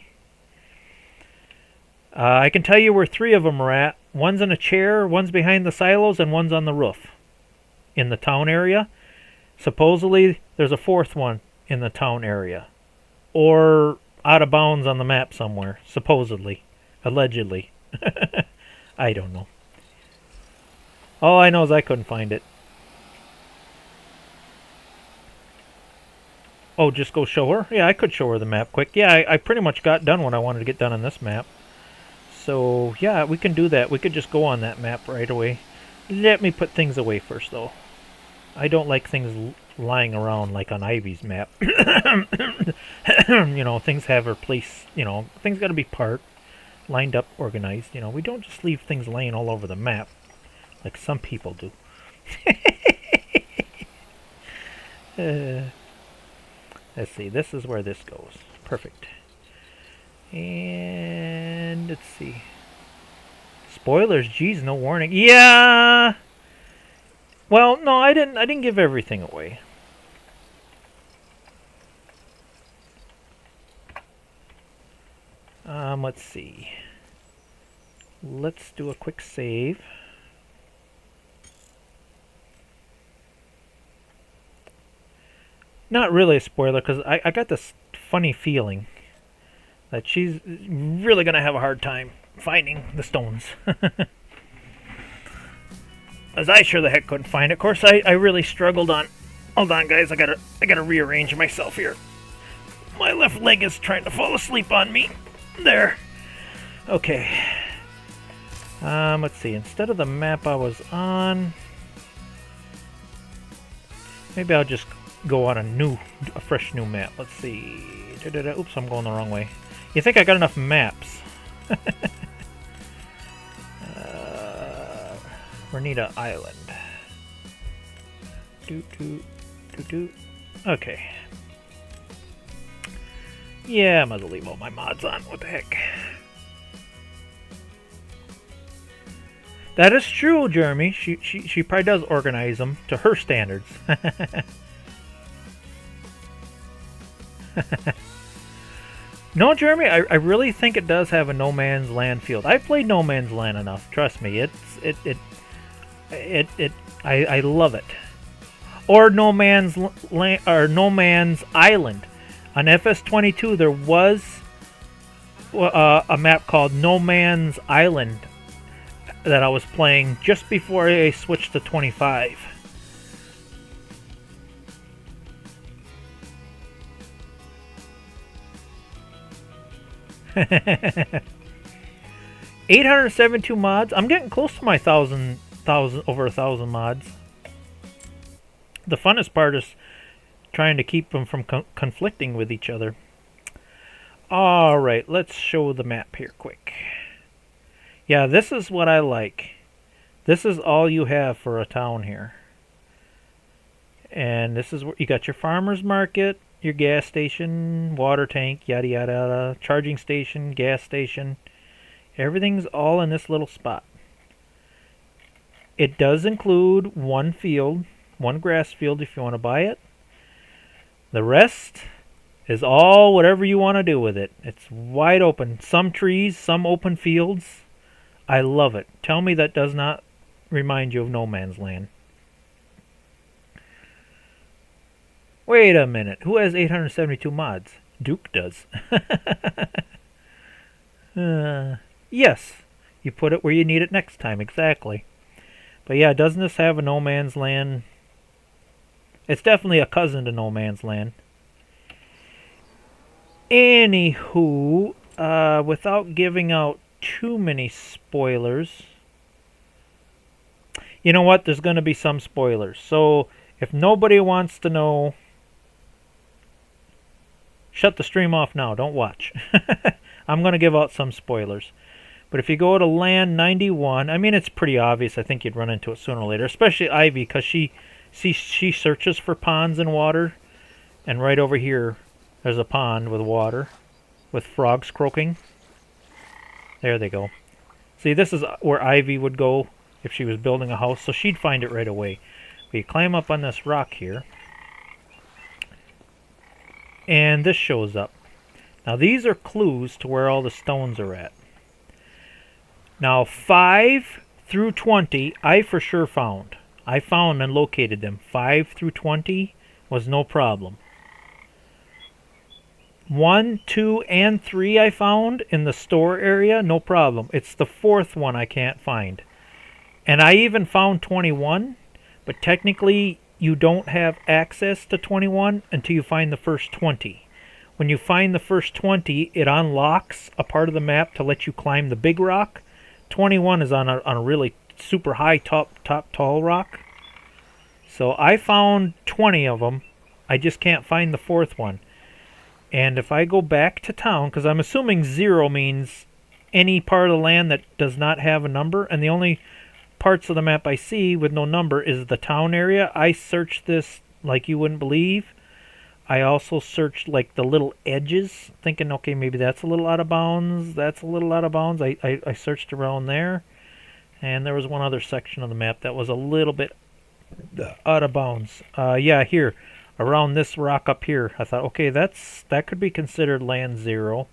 I can tell you where 3 of them are at. One's in a chair, one's behind the silos, and one's on the roof in the town area. Supposedly, there's a 4th one in the town area. Or out of bounds on the map somewhere. Supposedly. Allegedly. I don't know. All I know is I couldn't find it. Oh, just go show her? Yeah, I could show her the map quick. Yeah, I pretty much got done what I wanted to get done on this map. So, yeah, we can do that. We could just go on that map right away. Let me put things away first, though. I don't like things lying around like on Ivy's map. You know, things have their place. You know, things got to be parked, lined up, organized. You know, we don't just leave things laying all over the map like some people do. Let's see. This is where this goes. Perfect. And let's see. Spoilers, geez, no warning. Yeah. Well, no, I didn't give everything away. Let's see. Let's do a quick save. Not really a spoiler, because I got this funny feeling that she's really going to have a hard time finding the stones. As I sure the heck couldn't find it. Of course, I really struggled on... Hold on, guys. I gotta rearrange myself here. My left leg is trying to fall asleep on me. There. Okay. Let's see. Instead of the map I was on... Maybe I'll just go on a fresh new map. Let's see. Oops, I'm going the wrong way. You think I got enough maps? Ranita Island. Okay. Yeah, I might as well leave all my mods on. What the heck? That is true, Jeremy. She probably does organize them to her standards. No, Jeremy, I really think it does have a No Man's Land field. I've played No Man's Land enough. Trust me, I love it. Or No Man's Land or No Man's Island. On FS25 there was a map called No Man's Island that I was playing just before I switched to 25. $872 mods. I'm getting close to my over 1,000 mods. The funnest part is trying to keep them from conflicting with each other. Alright, let's show the map here quick. Yeah, this is what I like. This is all you have for a town here. And this is where you got your farmer's market, your gas station, water tank, yada yada yada, charging station, gas station. Everything's all in this little spot. It does include one field, one grass field if you want to buy it. The rest is all whatever you want to do with it. It's wide open. Some trees, some open fields. I love it. Tell me that does not remind you of No Man's Land. Wait a minute. Who has 872 mods? Duke does. Yes. You put it where you need it next time. Exactly. But yeah, doesn't this have a No Man's Land? It's definitely a cousin to No Man's Land. Anywho, without giving out too many spoilers, you know what? There's going to be some spoilers. So if nobody wants to know, shut the stream off now. Don't watch. I'm going to give out some spoilers. But if you go to land 91, I mean, it's pretty obvious. I think you'd run into it sooner or later, especially Ivy, because she searches for ponds and water. And right over here, there's a pond with water, with frogs croaking. There they go. See, this is where Ivy would go if she was building a house, so she'd find it right away. But you climb up on this rock here, and this shows up. Now, these are clues to where all the stones are at. Now, 5 through 20, I for sure found. I found and located them. 5 through 20 was no problem. 1, 2, and 3 I found in the store area, no problem. It's the 4th one I can't find. And I even found 21, but technically you don't have access to 21 until you find the first 20. When you find the first 20, it unlocks a part of the map to let you climb the big rock. 21 is on a really super high tall rock. So I found 20 of them. I just can't find the 4th one. And if I go back to town, because I'm assuming 0 means any part of the land that does not have a number, and the only parts of the map I see with no number is the town area. I searched this like you wouldn't believe. I also searched like the little edges, thinking, okay, maybe that's a little out of bounds, that's a little out of bounds. I searched around there, and there was one other section of the map that was a little bit out of bounds. Yeah, here, around this rock up here, I thought, okay, that could be considered land 0.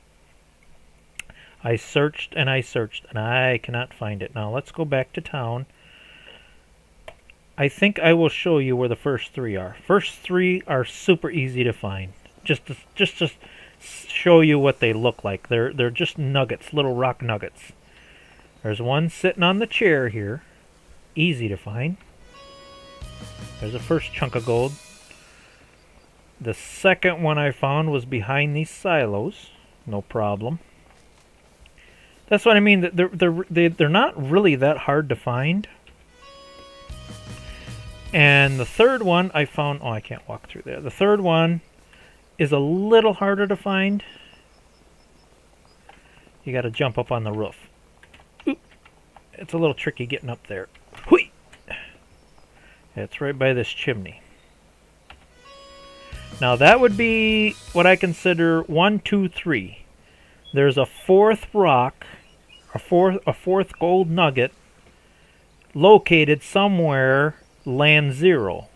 I searched and I searched, and I cannot find it. Now, let's go back to town. I think I will show you where the first 3 are. First 3 are super easy to find. Just to show you what they look like. They're just nuggets, little rock nuggets. There's one sitting on the chair here. Easy to find. There's the first chunk of gold. The second one I found was behind these silos. No problem. That's what I mean. They're not really that hard to find. And the third one I found... Oh, I can't walk through there. The third one is a little harder to find. You got to jump up on the roof. Oop. It's a little tricky getting up there. Hui! It's right by this chimney. Now that would be what I consider 1, 2, 3. There's a 4th rock, a fourth gold nugget located somewhere land 0.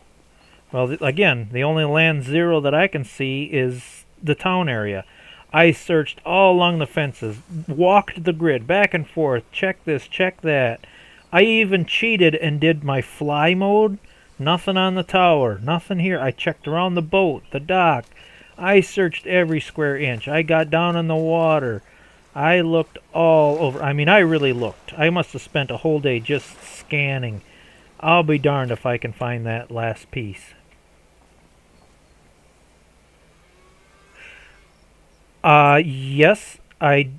Well, again, the only land 0 that I can see is the town area. I searched all along the fences, walked the grid back and forth, check this, check that. I even cheated and did my fly mode. Nothing on the tower, nothing here. I checked around the boat, the dock. I searched every square inch. I got down in the water. I looked all over. I mean, I really looked. I must have spent a whole day just scanning. I'll be darned if I can find that last piece. Yes, I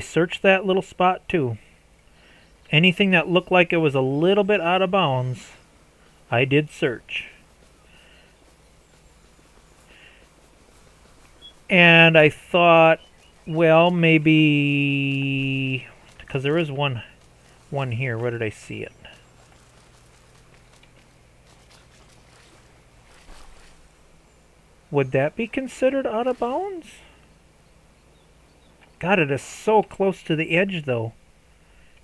searched that little spot too. Anything that looked like it was a little bit out of bounds, I did search. And I thought, well, maybe, because there is one here. Where did I see it? Would that be considered out of bounds? God, it is so close to the edge, though.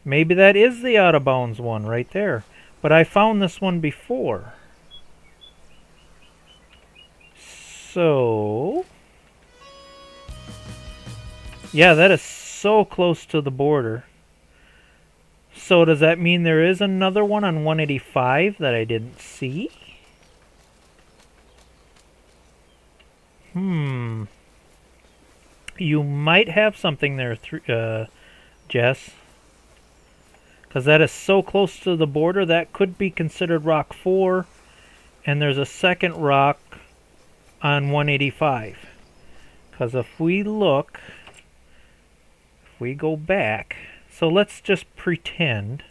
Maybe that is the out of bounds one right there. But I found this one before. So, yeah, that is so close to the border. So does that mean there is another one on 185 that I didn't see? You might have something there, Jess. Because that is so close to the border, that could be considered rock 4. And there's a second rock on 185. Because if we look, if we go back, so let's just pretend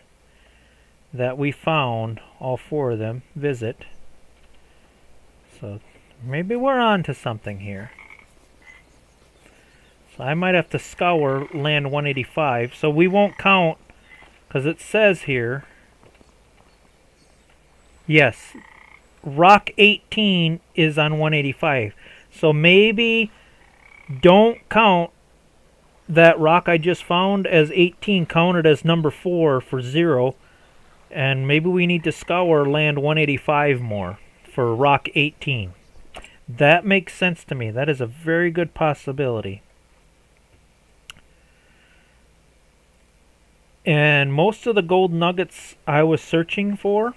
that we found all 4 of them. Visit. So maybe we're on to something here. So I might have to scour land 185. So we won't count, because it says here, yes, rock 18 is on 185. So maybe don't count that rock I just found as 18, count it as number 4 for 0. And maybe we need to scour land 185 more for rock 18. That makes sense to me. That is a very good possibility. And most of the gold nuggets I was searching for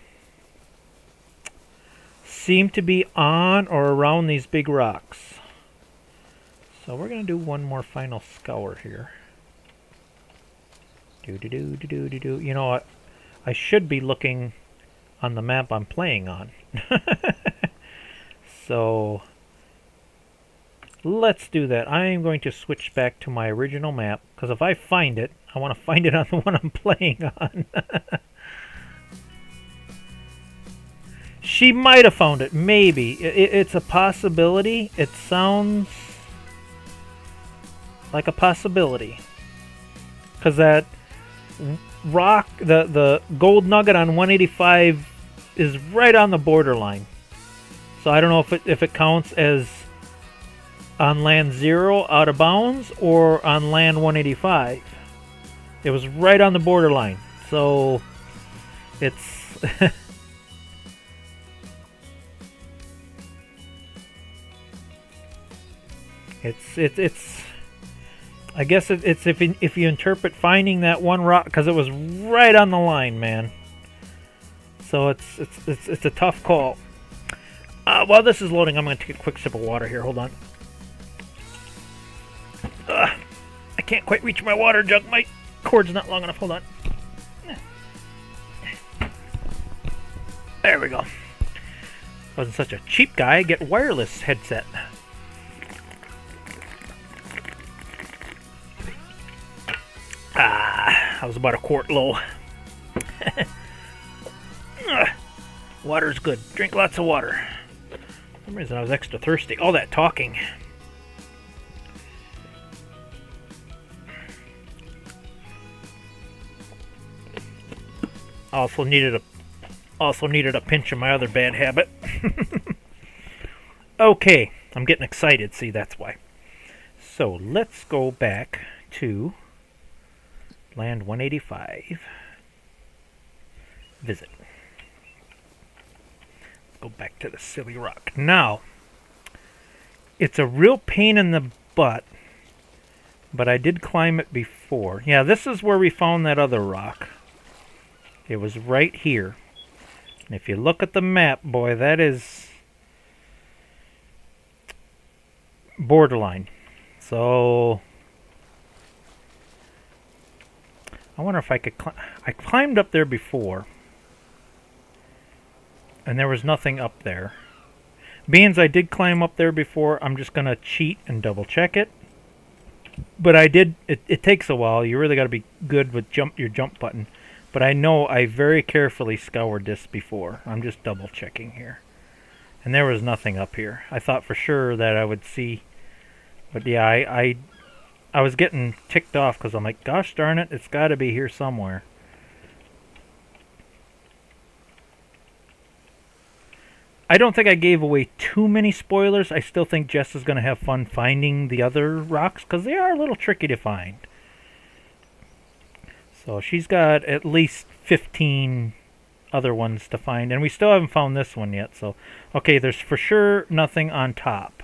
seem to be on or around these big rocks. So we're going to do one more final scour here. You know what? I should be looking on the map I'm playing on. So let's do that. I am going to switch back to my original map, because if I find it, I want to find it on the one I'm playing on. She might have found it. Maybe. It's a possibility. It sounds like a possibility. Because that rock, the gold nugget on 185 is right on the borderline. So I don't know if it counts as on land 0 out of bounds or on land 185. It was right on the borderline. So it's it's I guess it's if you interpret finding that one rock, because it was right on the line, man. So it's a tough call. While this is loading, I'm going to take a quick sip of water here. Hold on. I can't quite reach my water jug. My cord's not long enough. Hold on. There we go. Wasn't such a cheap guy. Get wireless headset. I was about a quart low. Water's good. Drink lots of water. For some reason I was extra thirsty. All that talking. Also needed a pinch of my other bad habit. Okay, I'm getting excited. See, that's why. So let's go back to land 185. Visit. Go back to the silly rock. Now, it's a real pain in the butt But I did climb it before. Yeah, this is where we found that other rock. It was right here. And if you look at the map, boy, that is borderline. So I wonder if I could I climbed up there before, and there was nothing up there. Being I did climb up there before, I'm just going to cheat and double check it. But I did, it takes a while. You really got to be good with your jump button. But I know I very carefully scoured this before. I'm just double checking here. And there was nothing up here. I thought for sure that I would see. But yeah, I was getting ticked off because I'm like, gosh darn it, it's got to be here somewhere. I don't think I gave away too many spoilers. I still think Jess is going to have fun finding the other rocks because they are a little tricky to find. So she's got at least 15 other ones to find. And we still haven't found this one yet. So, okay, there's for sure nothing on top.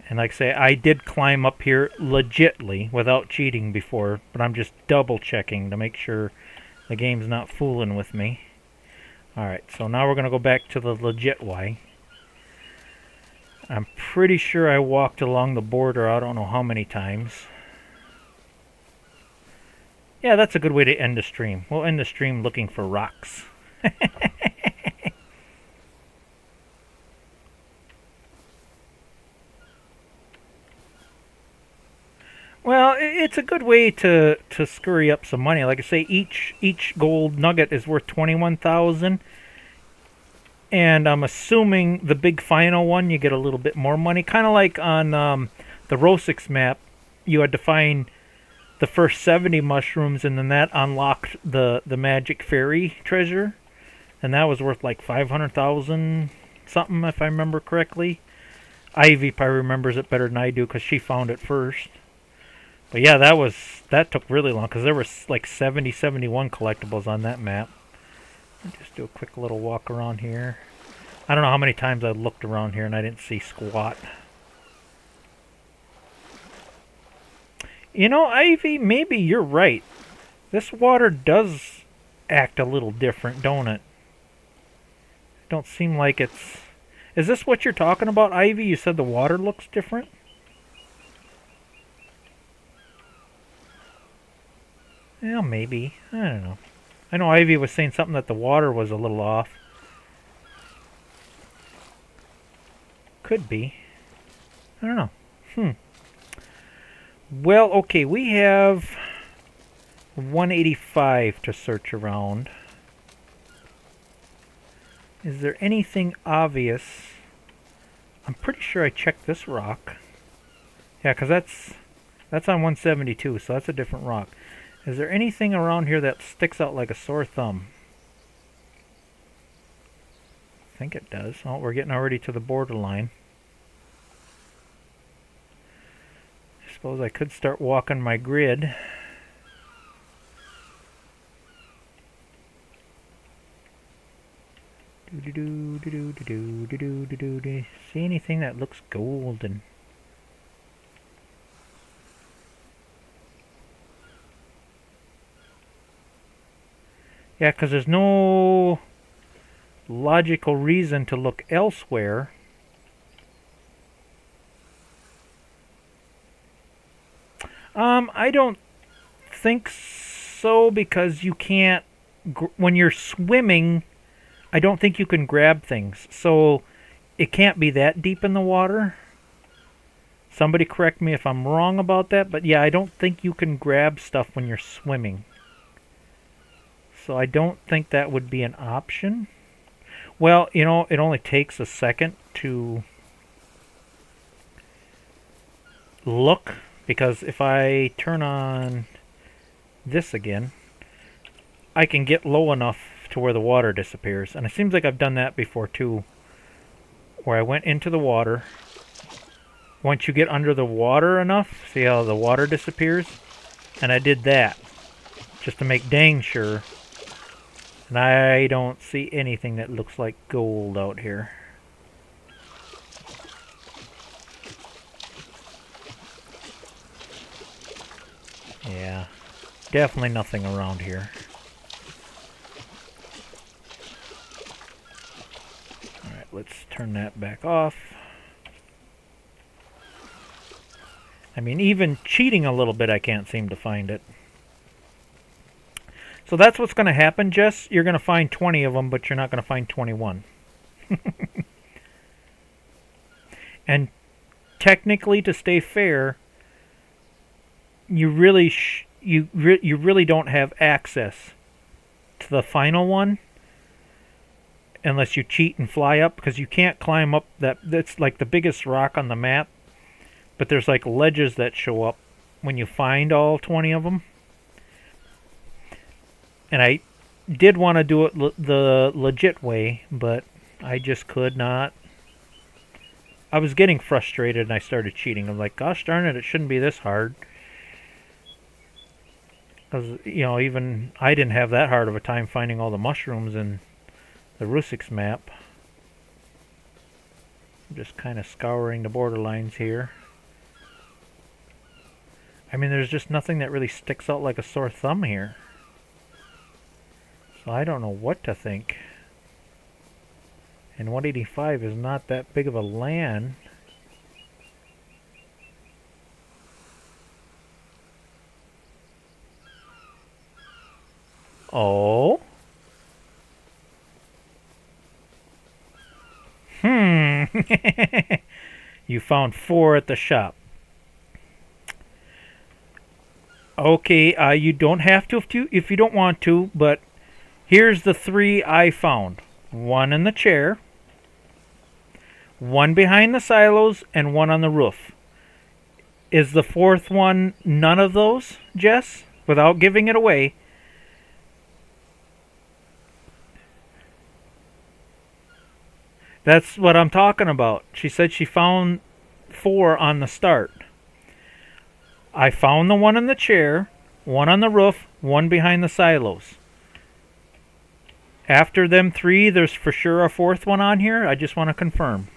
And like I say, I did climb up here legitly without cheating before. But I'm just double checking to make sure the game's not fooling with me. Alright, so now we're going to go back to the legit way. I'm pretty sure I walked along the border, I don't know how many times. Yeah, that's a good way to end the stream. We'll end the stream looking for rocks. Well, it's a good way to scurry up some money. Like I say, each gold nugget is worth 21,000, and I'm assuming the big final one you get a little bit more money. Kind of like on the Rosix map, you had to find the first 70 mushrooms, and then that unlocked the magic fairy treasure, and that was worth like 500,000 something if I remember correctly. Ivy probably remembers it better than I do because she found it first. But yeah, that took really long because there were like 71 collectibles on that map. I'll just do a quick little walk around here. I don't know how many times I looked around here and I didn't see squat. You know, Ivy, maybe you're right. This water does act a little different, don't it? Don't seem like it's... Is this what you're talking about, Ivy? You said the water looks different? Well, maybe. I don't know. I know Ivy was saying something that the water was a little off. Could be. I don't know. Well, okay, we have 185 to search around. Is there anything obvious? I'm pretty sure I checked this rock. Yeah, because that's on 172, so that's a different rock. Is there anything around here that sticks out like a sore thumb? I think it does. Oh, we're getting already to the borderline. I suppose I could start walking my grid. See anything that looks golden? Yeah, because there's no logical reason to look elsewhere. I don't think so, because you can't... When you're swimming, I don't think you can grab things. So it can't be that deep in the water. Somebody correct me if I'm wrong about that, but yeah, I don't think you can grab stuff when you're swimming. So I don't think that would be an option. Well, you know, it only takes a second to look, because if I turn on this again, I can get low enough to where the water disappears. And it seems like I've done that before too, where I went into the water. Once you get under the water enough, see how the water disappears? And I did that just to make dang sure. And I don't see anything that looks like gold out here. Yeah, definitely nothing around here. Alright, let's turn that back off. I mean, even cheating a little bit, I can't seem to find it. So that's what's going to happen, Jess. You're going to find 20 of them, but you're not going to find 21. And technically, to stay fair, you really you really don't have access to the final one unless you cheat and fly up, because you can't climb up that's like the biggest rock on the map, but there's like ledges that show up when you find all 20 of them. And I did want to do it the legit way, but I just could not. I was getting frustrated and I started cheating. I'm like, gosh darn it, it shouldn't be this hard. Because, you know, even I didn't have that hard of a time finding all the mushrooms in the Rusix map. I'm just kind of scouring the borderlines here. I mean, there's just nothing that really sticks out like a sore thumb here. So I don't know what to think. And 185 is not that big of a land. Oh. You found 4 at the shop. Okay, you don't have to if you don't want to, but here's the 3 I found. 1 in the chair, 1 behind the silos, and 1 on the roof. Is the 4th one none of those, Jess? Without giving it away. That's what I'm talking about. She said she found 4 on the start. I found the 1 in the chair, 1 on the roof, 1 behind the silos. After them 3, there's for sure a 4th one on here. I just want to confirm.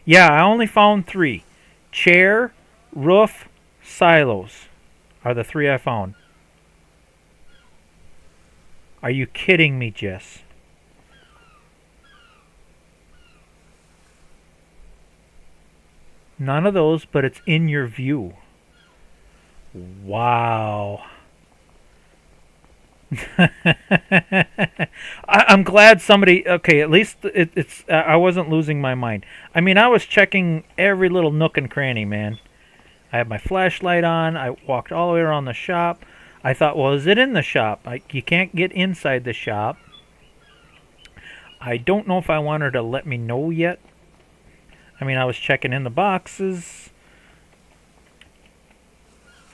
Yeah, I only found 3. Chair, roof, silos are the 3 I found. Are you kidding me, Jess? None of those, but it's in your view. Wow. I'm glad somebody... Okay, at least it's... I wasn't losing my mind. I mean, I was checking every little nook and cranny, man. I had my flashlight on. I walked all the way around the shop. I thought, well, is it in the shop? You can't get inside the shop. I don't know if I want her to let me know yet. I mean, I was checking in the boxes.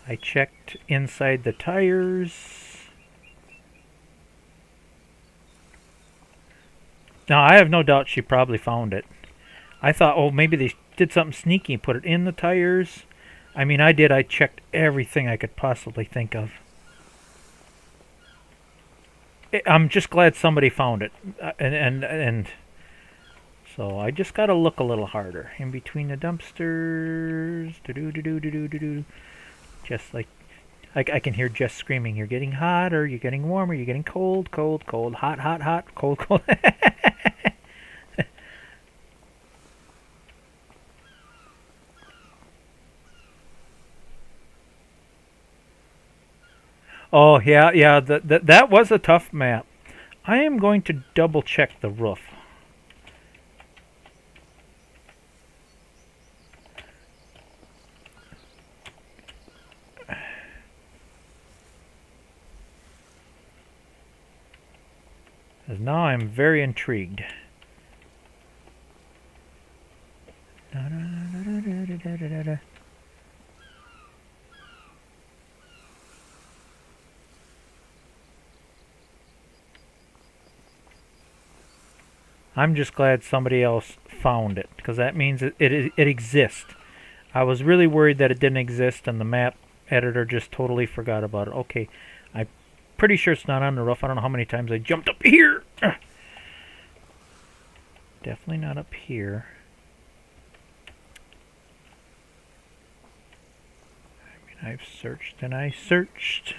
I checked inside the tires. Now, I have no doubt she probably found it. I thought, oh, maybe they did something sneaky and put it in the tires. I mean, I did. I checked everything I could possibly think of. I'm just glad somebody found it. And so I just got to look a little harder. In between the dumpsters. Just like... I can hear Jess screaming, you're getting hotter, you're getting warmer, you're getting cold, cold, cold, hot, hot, hot, cold, cold. Oh, yeah, that was a tough map. I am going to double check the roof. Because now I'm very intrigued. I'm just glad somebody else found it, because that means it exists. I was really worried that it didn't exist and the map editor just totally forgot about it. Okay, I'm pretty sure it's not on the roof. I don't know how many times I jumped up here. Definitely not up here. I've searched and I searched.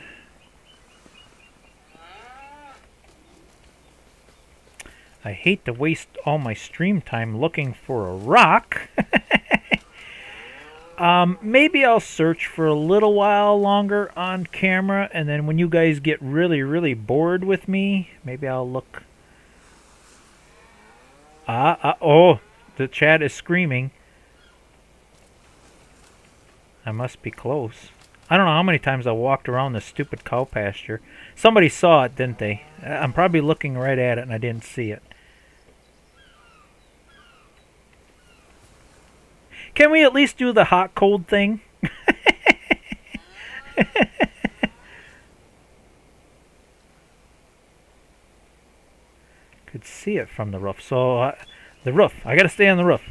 I hate to waste all my stream time looking for a rock. Maybe I'll search for a little while longer on camera, and then when you guys get really, really bored with me, maybe I'll look. Oh, the chat is screaming. I must be close. I don't know how many times I walked around this stupid cow pasture. Somebody saw it, didn't they? I'm probably looking right at it and I didn't see it. Can we at least do the hot-cold thing? Could see it from the roof. So, the roof. I gotta stay on the roof.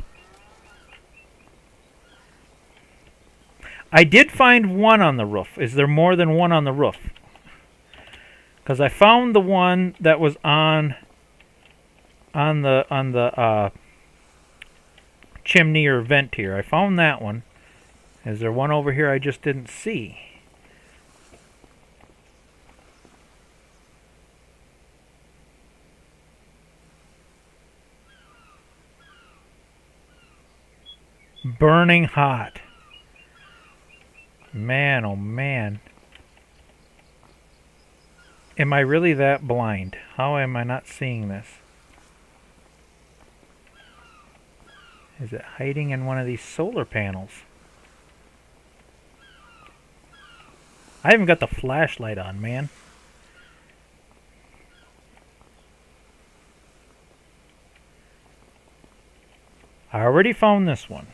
I did find one on the roof. Is there more than one on the roof? Because I found the one that was on the chimney or vent here. I found that one. Is there one over here I just didn't see? Burning hot. Man, oh man. Am I really that blind? How am I not seeing this? Is it hiding in one of these solar panels? I haven't got the flashlight on, man. I already found this one.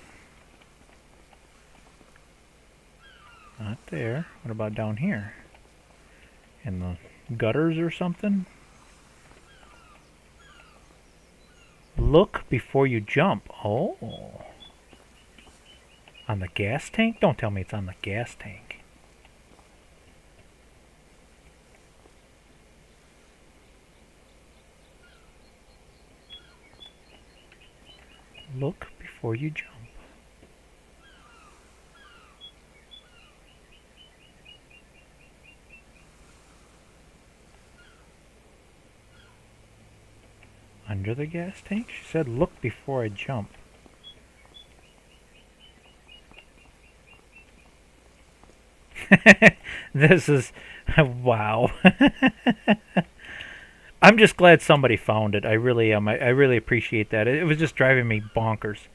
Not there. What about down here? In the gutters or something? Look before you jump. Oh. On the gas tank? Don't tell me it's on the gas tank. Look before you jump. Under the gas tank? She said, look before I jump. This is... wow. I'm just glad somebody found it. I really am. I really appreciate that. It was just driving me bonkers.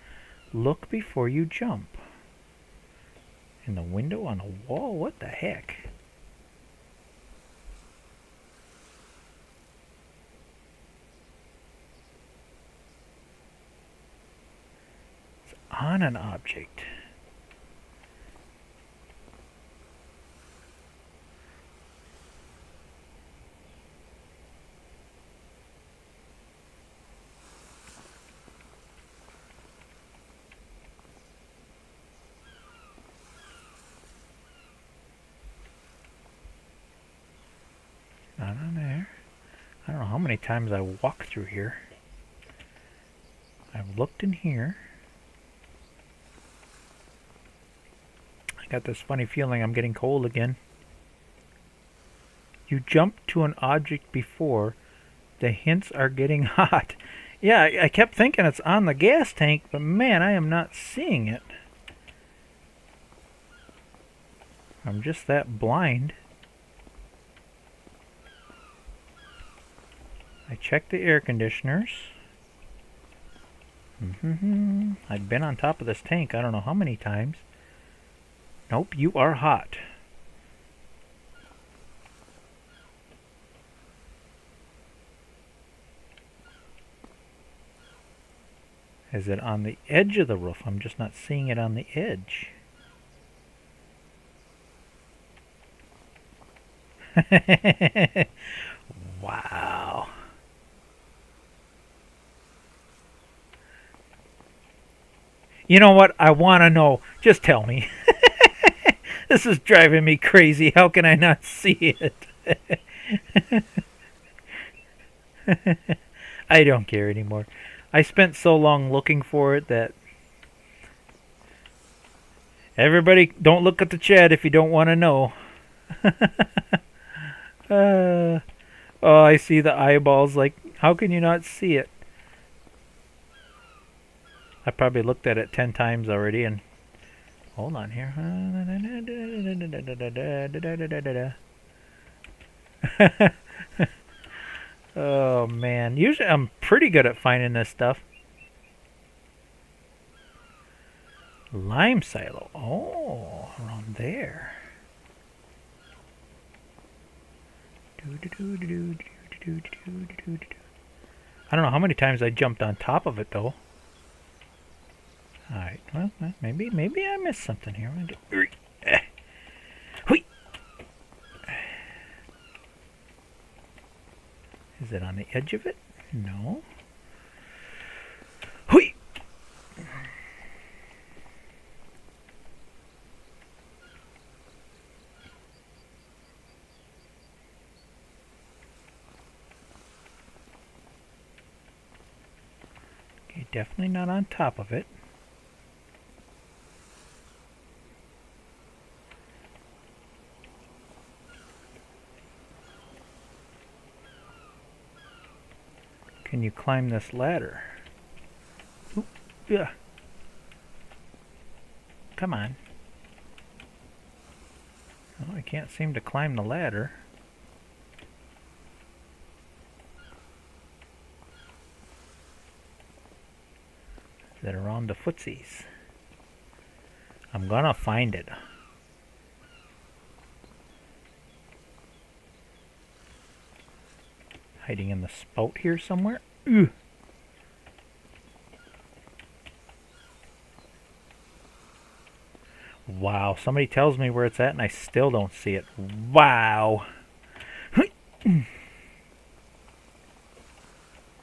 Look before you jump. In the window on a wall? What the heck? On an object. Not on there. I don't know how many times I walked through here. I've looked in here. I got this funny feeling I'm getting cold again. You jumped to an object before. The hints are getting hot. Yeah, I kept thinking it's on the gas tank, but man, I am not seeing it. I'm just that blind. I checked the air conditioners. I've been on top of this tank I don't know how many times. Nope, you are hot. Is it on the edge of the roof? I'm just not seeing it on the edge. Wow. You know what? I want to know. Just tell me. This is driving me crazy. How can I not see it? I don't care anymore. I spent so long looking for it that Everybody, don't look at the chat if you don't want to know. Oh, I see the eyeballs. Like, how can you not see it? I probably looked at it 10 times already. And hold on here. Oh man, usually I'm pretty good at finding this stuff. Lime silo. Oh, around there. I don't know how many times I jumped on top of it though. Alright, well, maybe I missed something here. Is it on the edge of it? No. Hui! Okay, definitely not on top of it. Can you climb this ladder? Oop, yeah. Come on. Oh, I can't seem to climb the ladder. Is it around the footsies? I'm gonna find it. Hiding in the spout here somewhere. Ugh. Wow, somebody tells me where it's at and I still don't see it. Wow. Is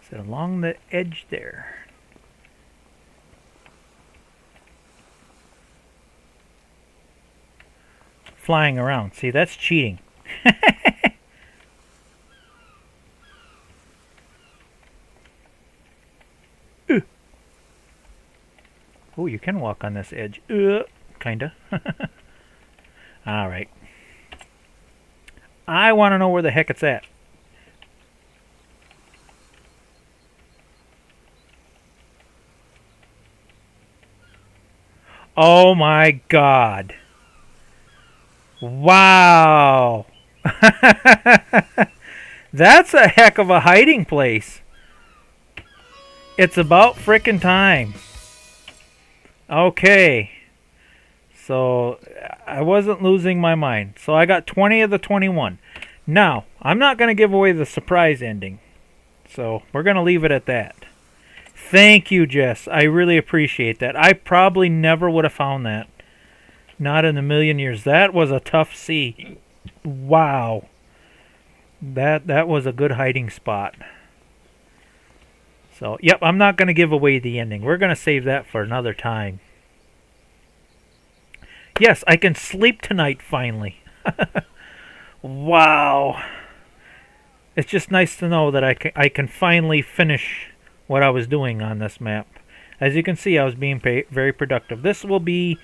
it along the edge there? Flying around. See, that's cheating. Oh, you can walk on this edge. Kinda. Alright. I want to know where the heck it's at. Oh my god. Wow. That's a heck of a hiding place. It's about frickin' time. Okay. So, I wasn't losing my mind. So, I got 20 of the 21. Now, I'm not going to give away the surprise ending. So, we're going to leave it at that. Thank you, Jess. I really appreciate that. I probably never would have found that. Not in a million years. That was a tough sea. Wow. That was a good hiding spot. So, yep, I'm not going to give away the ending. We're going to save that for another time. Yes, I can sleep tonight, finally. Wow. It's just nice to know that I can finally finish what I was doing on this map. As you can see, I was being very productive. This will be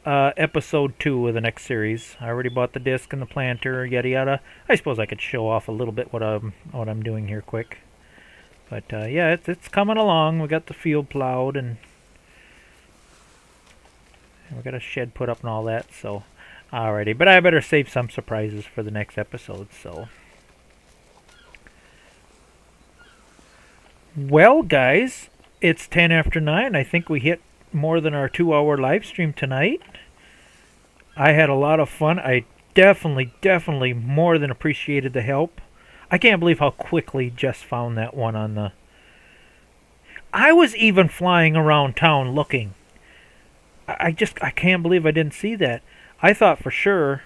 episode 2 of the next series. I already bought the disc and the planter, yada yada. I suppose I could show off a little bit what I'm doing here quick. But yeah, it's coming along. We got the field plowed and we got a shed put up and all that. So, alrighty. But I better save some surprises for the next episode. So, well, guys, it's 10 after 9. I think we hit more than our 2-hour live stream tonight. I had a lot of fun. I definitely more than appreciated the help. I can't believe how quickly Jess found that one on the... I was even flying around town looking. I can't believe I didn't see that. I thought for sure,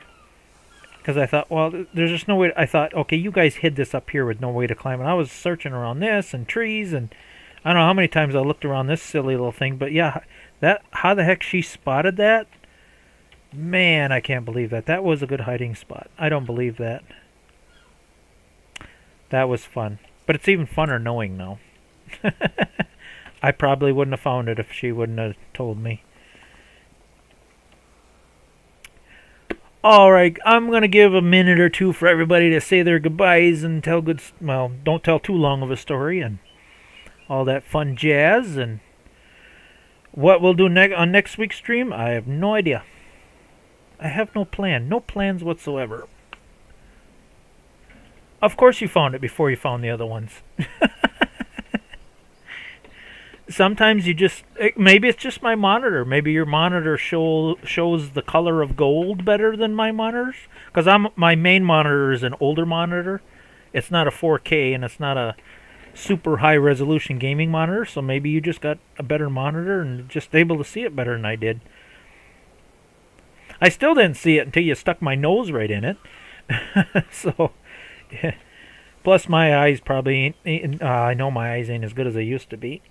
because I thought, well, there's just no way... I thought, okay, you guys hid this up here with no way to climb. And I was searching around this and trees, and I don't know how many times I looked around this silly little thing. But yeah, how the heck she spotted that? Man, I can't believe that. That was a good hiding spot. I don't believe that. That was fun. But it's even funner knowing now. I probably wouldn't have found it if she wouldn't have told me. Alright, I'm going to give a minute or two for everybody to say their goodbyes and tell well, don't tell too long of a story and all that fun jazz. And what we'll do on next week's stream, I have no idea. I have no plan. No plans whatsoever. Of course you found it before you found the other ones. Sometimes you just... Maybe it's just my monitor. Maybe your monitor shows the color of gold better than my monitors. Because my main monitor is an older monitor. It's not a 4K and it's not a super high resolution gaming monitor. So maybe you just got a better monitor and just able to see it better than I did. I still didn't see it until you stuck my nose right in it. So... Yeah. Plus my eyes probably ain't... I know my eyes ain't as good as they used to be.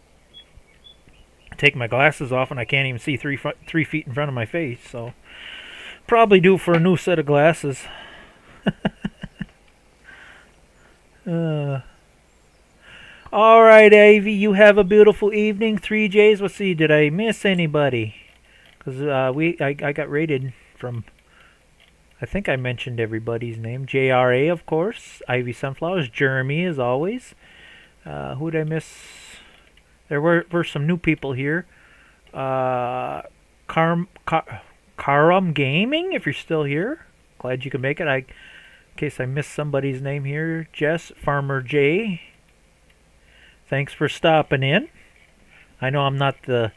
Take my glasses off and I can't even see 3 feet in front of my face, so probably due for a new set of glasses. Alright, Ivy, you have a beautiful evening. 3Js, let's see, did I miss anybody? Because I got rated from... I think I mentioned everybody's name. JRA, of course. Ivy Sunflowers. Jeremy, as always. Who did I miss? There were some new people here. Karam Gaming, if you're still here. Glad you could make it. In case I missed somebody's name here. Jess, Farmer J. Thanks for stopping in. I know I'm not the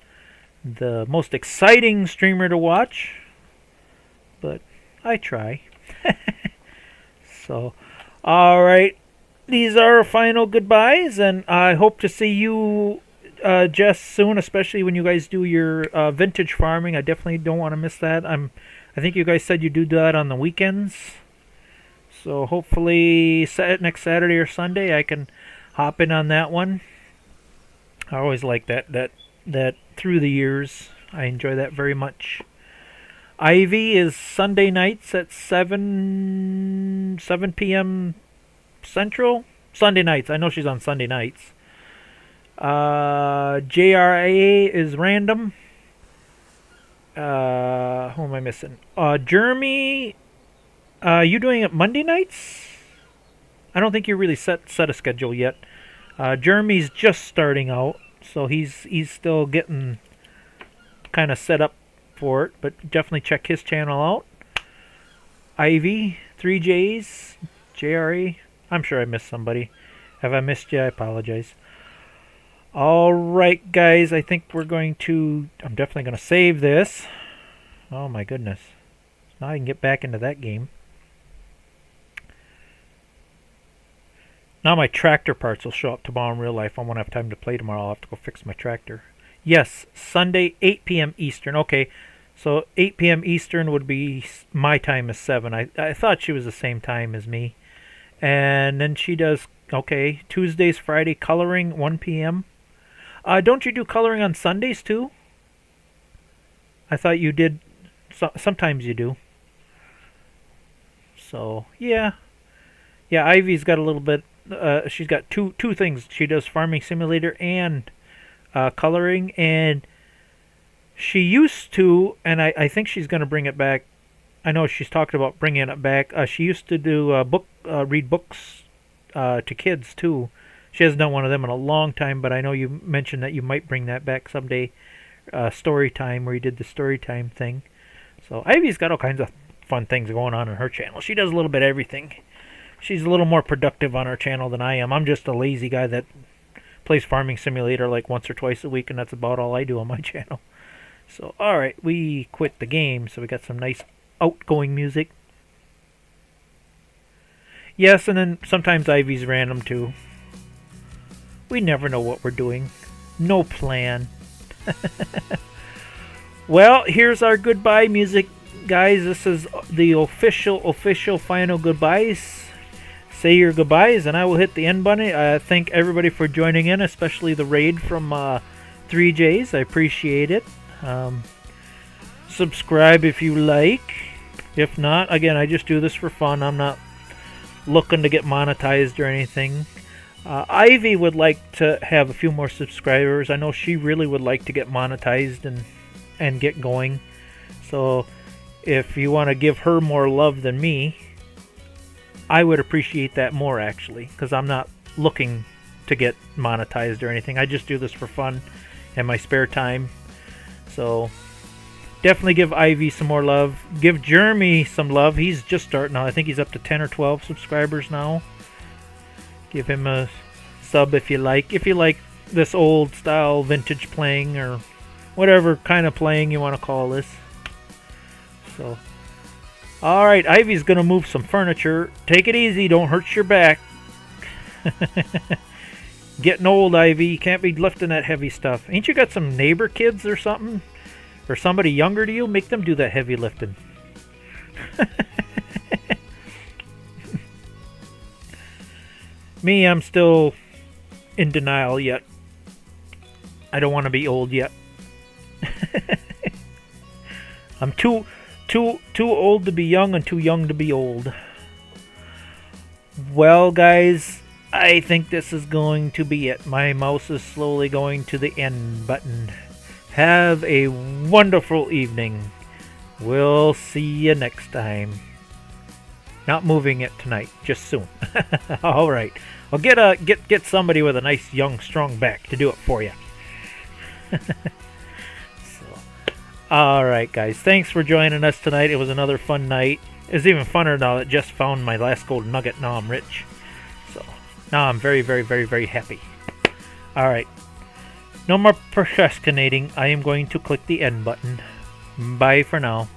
most exciting streamer to watch, but I try. So, alright. These are our final goodbyes, and I hope to see you, Jess, soon, especially when you guys do your vintage farming. I definitely don't want to miss that. I think you guys said you do that on the weekends. So hopefully next Saturday or Sunday I can hop in on that one. I always like that through the years. I enjoy that very much. Ivy is Sunday nights at 7 p.m. Central. Sunday nights. I know she's on Sunday nights. JRA is random. Who am I missing? Jeremy, you doing it Monday nights? I don't think you really set a schedule yet. Jeremy's just starting out, so he's still getting kind of set up for it, but definitely check his channel out. Ivy, 3Js, JRA. I'm sure I missed somebody. Have I missed you? I apologize. Alright, guys, I think we're going to... I'm definitely going to save this. Oh, my goodness. Now I can get back into that game. Now my tractor parts will show up tomorrow in real life. I won't have time to play tomorrow. I'll have to go fix my tractor. Yes, Sunday, 8 p.m. Eastern. Okay, so 8 p.m. Eastern would be my time is 7. I thought she was the same time as me. And then she does, okay, Tuesdays, Friday, coloring, 1 p.m. Don't you do coloring on Sundays, too? I thought you did. Sometimes you do. So, yeah. Yeah, Ivy's got a little bit... she's got two things. She does Farming Simulator and coloring, and she used to, and I think she's going to bring it back. I know she's talked about bringing it back. She used to do read books to kids too. She hasn't done one of them in a long time, but I know you mentioned that you might bring that back someday. Story time, where you did the story time thing. So Ivy's got all kinds of fun things going on her channel. She does a little bit of everything. She's a little more productive on her channel than I am. I'm just a lazy guy that plays Farming Simulator like once or twice a week, and that's about all I do on my channel. So, alright, we quit the game, so we got some nice outgoing music. Yes, and then sometimes Ivy's random too. We never know what we're doing. No plan. Well, here's our goodbye music, guys. This is the official final goodbyes. Say your goodbyes, and I will hit the end button. Thank everybody for joining in, especially the raid from 3Js. I appreciate it. Subscribe if you like. If not, again, I just do this for fun. I'm not looking to get monetized or anything. Ivy would like to have a few more subscribers. I know she really would like to get monetized and get going. So if you want to give her more love than me, I would appreciate that more, actually, because I'm not looking to get monetized or anything. I just do this for fun in my spare time. So definitely give Ivy some more love. Give Jeremy some love. He's just starting out. I think he's up to 10 or 12 subscribers now. Give him a sub if you like. If you like this old style vintage playing, or whatever kind of playing you want to call this. So, alright, Ivy's going to move some furniture. Take it easy. Don't hurt your back. Getting old, Ivy. You can't be lifting that heavy stuff. Ain't you got some neighbor kids or something? Or somebody younger to you? Make them do that heavy lifting. Me, I'm still in denial yet. I don't want to be old yet. I'm too old to be young and too young to be old. Well, guys, I think this is going to be it. My mouse is slowly going to the end button. Have a wonderful evening. We'll see you next time. Not moving it tonight, just soon. All right. I'll get somebody with a nice, young, strong back to do it for you. All right, guys. Thanks for joining us tonight. It was another fun night. It was even funner now that I just found my last gold nugget. Now I'm rich. So now I'm very, very, very, very happy. All right. No more procrastinating. I am going to click the end button. Bye for now.